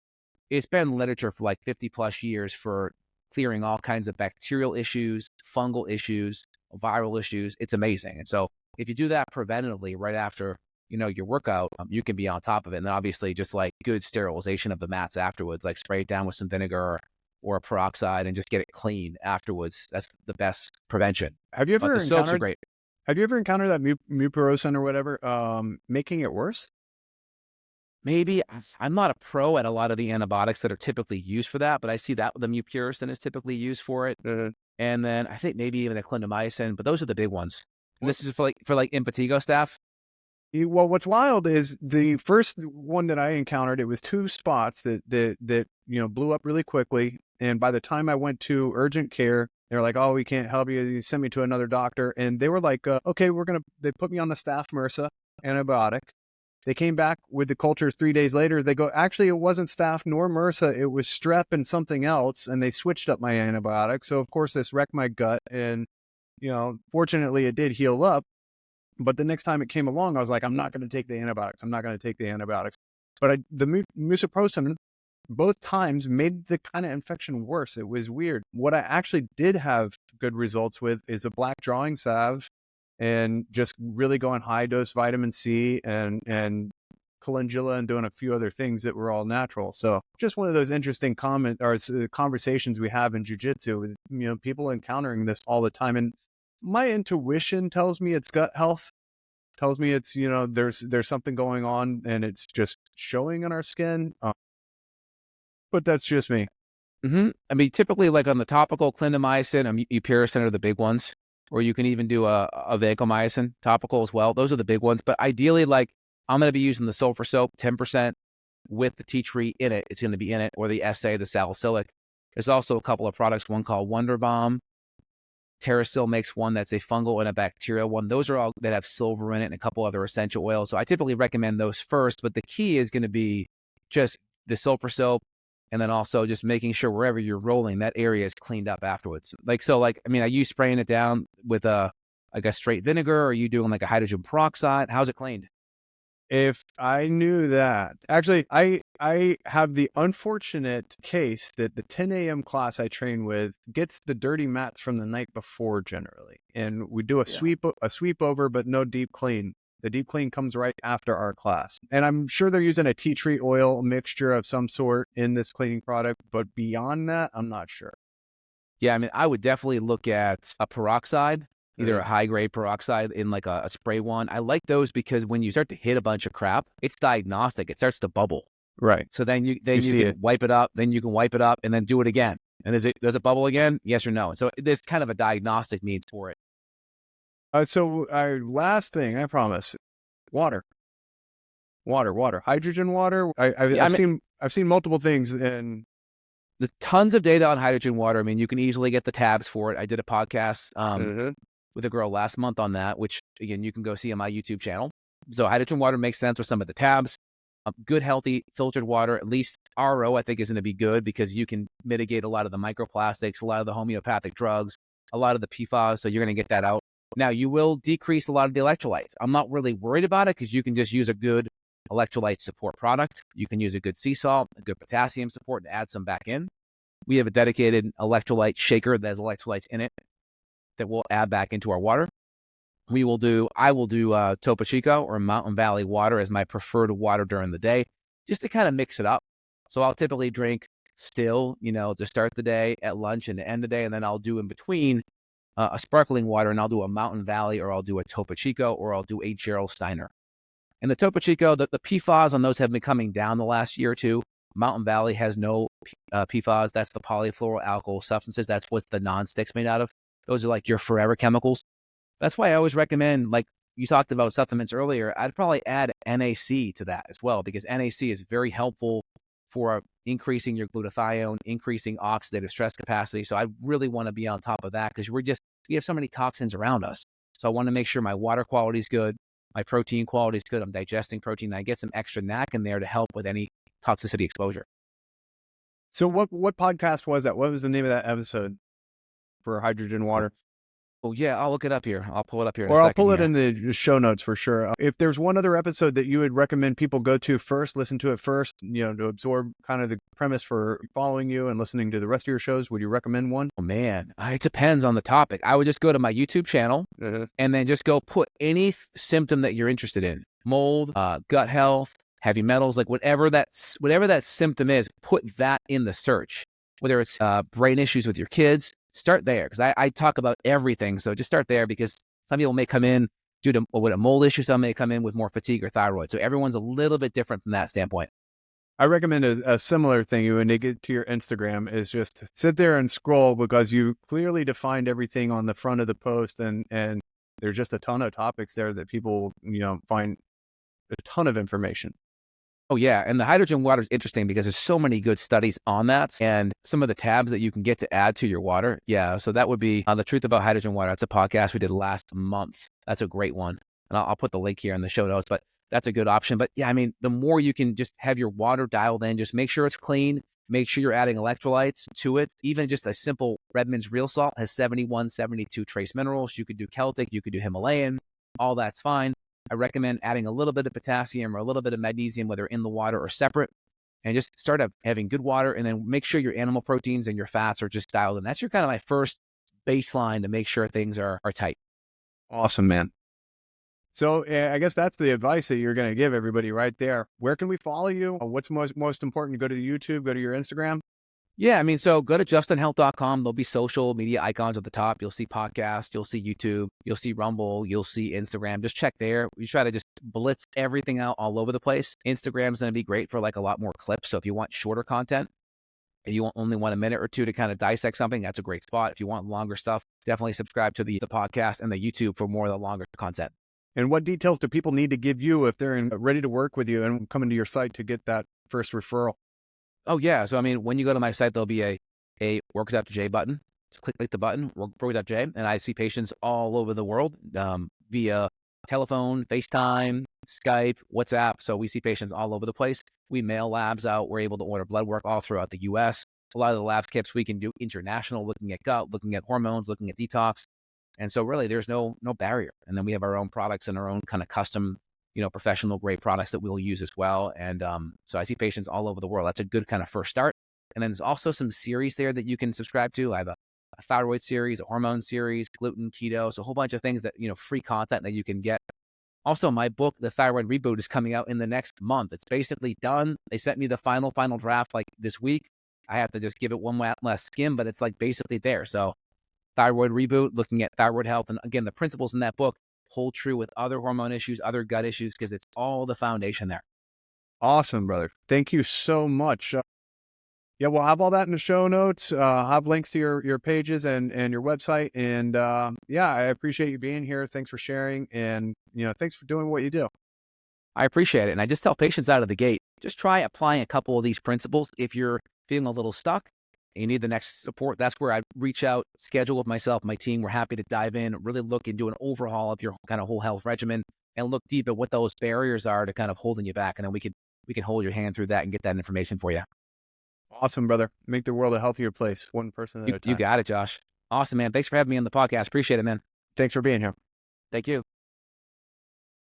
It's been literature for 50 plus years for clearing all kinds of bacterial issues, fungal issues, viral issues. It's amazing. And so if you do that preventatively right after, your workout, you can be on top of it. And then obviously just good sterilization of the mats afterwards, spray it down with some vinegar or a peroxide and just get it clean afterwards. That's the best prevention. Have you ever the soaps are great. Have you ever encountered that mupirocin or whatever making it worse? Maybe. I'm not a pro at a lot of the antibiotics that are typically used for that, but I see that the mupirocin is typically used for it. And then I think maybe even the clindamycin, but those are the big ones. And this is for impetigo staff. Well, what's wild is the first one that I encountered, it was 2 spots that blew up really quickly. And by the time I went to urgent care, they were like, "Oh, we can't help you. You send me to another doctor." And they were like, "Okay, they put me on the staph MRSA antibiotic." They came back with the cultures 3 days later. They go, "Actually, it wasn't staph nor MRSA. It was strep and something else." And they switched up my antibiotic. So of course this wrecked my gut. And, fortunately it did heal up. But the next time it came along, I was like, I'm not going to take the antibiotics. But the muciprocin, both times, made the kind of infection worse. It was weird. What I actually did have good results with is a black drawing salve and just really going high dose vitamin C and calendula and doing a few other things that were all natural. So just one of those interesting conversations we have in jiu-jitsu with, people encountering this all the time. And my intuition tells me it's gut health, tells me it's, there's something going on and it's just showing on our skin. But that's just me. I mean, typically on the topical clindamycin and mupirocin are the big ones. or you can even do a vancomycin topical as well. Those are the big ones. But ideally, like I'm going to be using the sulfur soap, 10% with the tea tree in it. It's going to be in it, or the SA, the salicylic. There's also a couple of products, one called Wonder Balm. Terrasil makes one that's a fungal and a bacterial one. Those are all that have silver in it and a couple other essential oils. So I typically recommend those first, but the key is going to be just the sulfur soap, and then also just making sure wherever you're rolling, that area is cleaned up afterwards. Are you spraying it down with a straight vinegar, or are you doing like a hydrogen peroxide? How's it cleaned? If I knew that. Actually, I have the unfortunate case that the 10 a.m. class I train with gets the dirty mats from the night before generally. And we do a sweep over, but no deep clean. The deep clean comes right after our class. And I'm sure they're using a tea tree oil mixture of some sort in this cleaning product, but beyond that, I'm not sure. Yeah, I mean, I would definitely look at a peroxide, either a high-grade peroxide in like a spray one. I like those because when you start to hit a bunch of crap, it's diagnostic. It starts to bubble. Right. So then you can wipe it up, then you can wipe it up and then do it again. And does it bubble again? Yes or no? And so there's kind of a diagnostic needs for it. Last thing, I promise, water, hydrogen water. I've seen multiple things, and there's tons of data on hydrogen water. I mean, you can easily get the tabs for it. I did a podcast with a girl last month on that, which again, you can go see on my YouTube channel. So hydrogen water makes sense with some of the tabs. Good, healthy, filtered water, at least RO, I think is going to be good because you can mitigate a lot of the microplastics, a lot of the homeopathic drugs, a lot of the PFAS. So you're going to get that out. Now, you will decrease a lot of the electrolytes. I'm not really worried about it because you can just use a good electrolyte support product. You can use a good sea salt, a good potassium support, and add some back in. We have a dedicated electrolyte shaker that has electrolytes in it that we'll add back into our water. I will do Topo Chico or Mountain Valley water as my preferred water during the day, just to kind of mix it up. So I'll typically drink still, to start the day, at lunch and to end the day, and then I'll do in between a sparkling water, and I'll do a Mountain Valley, or I'll do a Topo Chico, or I'll do a Gerald Steiner. And the Topo Chico, the PFAS on those have been coming down the last year or two. Mountain Valley has no PFAS. That's the polyfluoroalkyl substances. That's what the non-sticks made out of. Those are like your forever chemicals. That's why I always recommend, like you talked about supplements earlier, I'd probably add NAC to that as well, because NAC is very helpful for increasing your glutathione, increasing oxidative stress capacity. So I really want to be on top of that because we have so many toxins around us. So I want to make sure my water quality is good, my protein quality is good, I'm digesting protein, and I get some extra NAC in there to help with any toxicity exposure. So what podcast was that? What was the name of that episode for hydrogen water? Oh, yeah, I'll look it up here. I'll pull it up here. Or I'll pull it in the show notes for sure. If there's one other episode that you would recommend people go to first, listen to it first, to absorb kind of the premise for following you and listening to the rest of your shows, would you recommend one? Oh, man, it depends on the topic. I would just go to my YouTube channel and then just go put any symptom that you're interested in. Mold, gut health, heavy metals, like whatever that symptom is, put that in the search. Whether it's brain issues with your kids, start there, because I talk about everything. So just start there, because some people may come in due to with a mold issue, some may come in with more fatigue or thyroid. So everyone's a little bit different from that standpoint. I recommend a similar thing when you get to your Instagram is just sit there and scroll, because you clearly defined everything on the front of the post, and there's just a ton of topics there that people find a ton of information. Oh, yeah. And the hydrogen water is interesting because there's so many good studies on that, and some of the tabs that you can get to add to your water. Yeah. So that would be The Truth About Hydrogen Water. That's a podcast we did last month. That's a great one. And I'll put the link here in the show notes, but that's a good option. But yeah, I mean, the more you can just have your water dialed in, just make sure it's clean, make sure you're adding electrolytes to it. Even just a simple Redmond's Real Salt has 71, 72 trace minerals. You could do Celtic, you could do Himalayan, all that's fine. I recommend adding a little bit of potassium or a little bit of magnesium, whether in the water or separate, and just start having good water, and then make sure your animal proteins and your fats are just dialed in. That's your kind of my first baseline to make sure things are tight. Awesome, man. So I guess that's the advice that you're going to give everybody right there. Where can we follow you? What's most important? Go to the YouTube, go to your Instagram. Yeah, I mean, so go to justinhealth.com. There'll be social media icons at the top. You'll see podcasts, you'll see YouTube, you'll see Rumble, you'll see Instagram. Just check there. We try to just blitz everything out all over the place. Instagram's going to be great for like a lot more clips. So if you want shorter content, If you only want a minute or two to kind of dissect something, that's a great spot. If you want longer stuff, definitely subscribe to the podcast and the YouTube for more of the longer content. And what details do people need to give you if they're ready to work with you and coming to your site to get that first referral? Oh, yeah. So, I mean, when you go to my site, there'll be a Work with Dr. J button. Just click the button, Work with Dr. J, and I see patients all over the world via telephone, FaceTime, Skype, WhatsApp. So we see patients all over the place. We mail labs out. We're able to order blood work all throughout the U.S. A lot of the lab kits we can do international, looking at gut, looking at hormones, looking at detox. And so really there's no barrier. And then we have our own products and our own kind of custom, professional grade products that we'll use as well. And so I see patients all over the world. That's a good kind of first start. And then there's also some series there that you can subscribe to. I have a thyroid series, a hormone series, gluten, keto, so a whole bunch of things that, free content that you can get. Also, my book, The Thyroid Reboot, is coming out in the next month. It's basically done. They sent me the final draft like this week. I have to just give it one last skim, but it's like basically there. So Thyroid Reboot, looking at thyroid health. And again, the principles in that book hold true with other hormone issues, other gut issues, because it's all the foundation there. Awesome, brother. Thank you so much. Yeah, we'll have all that in the show notes. I'll have links to your pages and your website. And yeah, I appreciate you being here. Thanks for sharing. And, thanks for doing what you do. I appreciate it. And I just tell patients out of the gate, just try applying a couple of these principles. If you're feeling a little stuck and you need the next support, that's where I reach out, schedule with myself, my team. We're happy to dive in, really look and do an overhaul of your kind of whole health regimen and look deep at what those barriers are to kind of holding you back. And then we can hold your hand through that and get that information for you. Awesome, brother. Make the world a healthier place, one person at a time. You got it, Josh. Awesome, man. Thanks for having me on the podcast. Appreciate it, man. Thanks for being here. Thank you.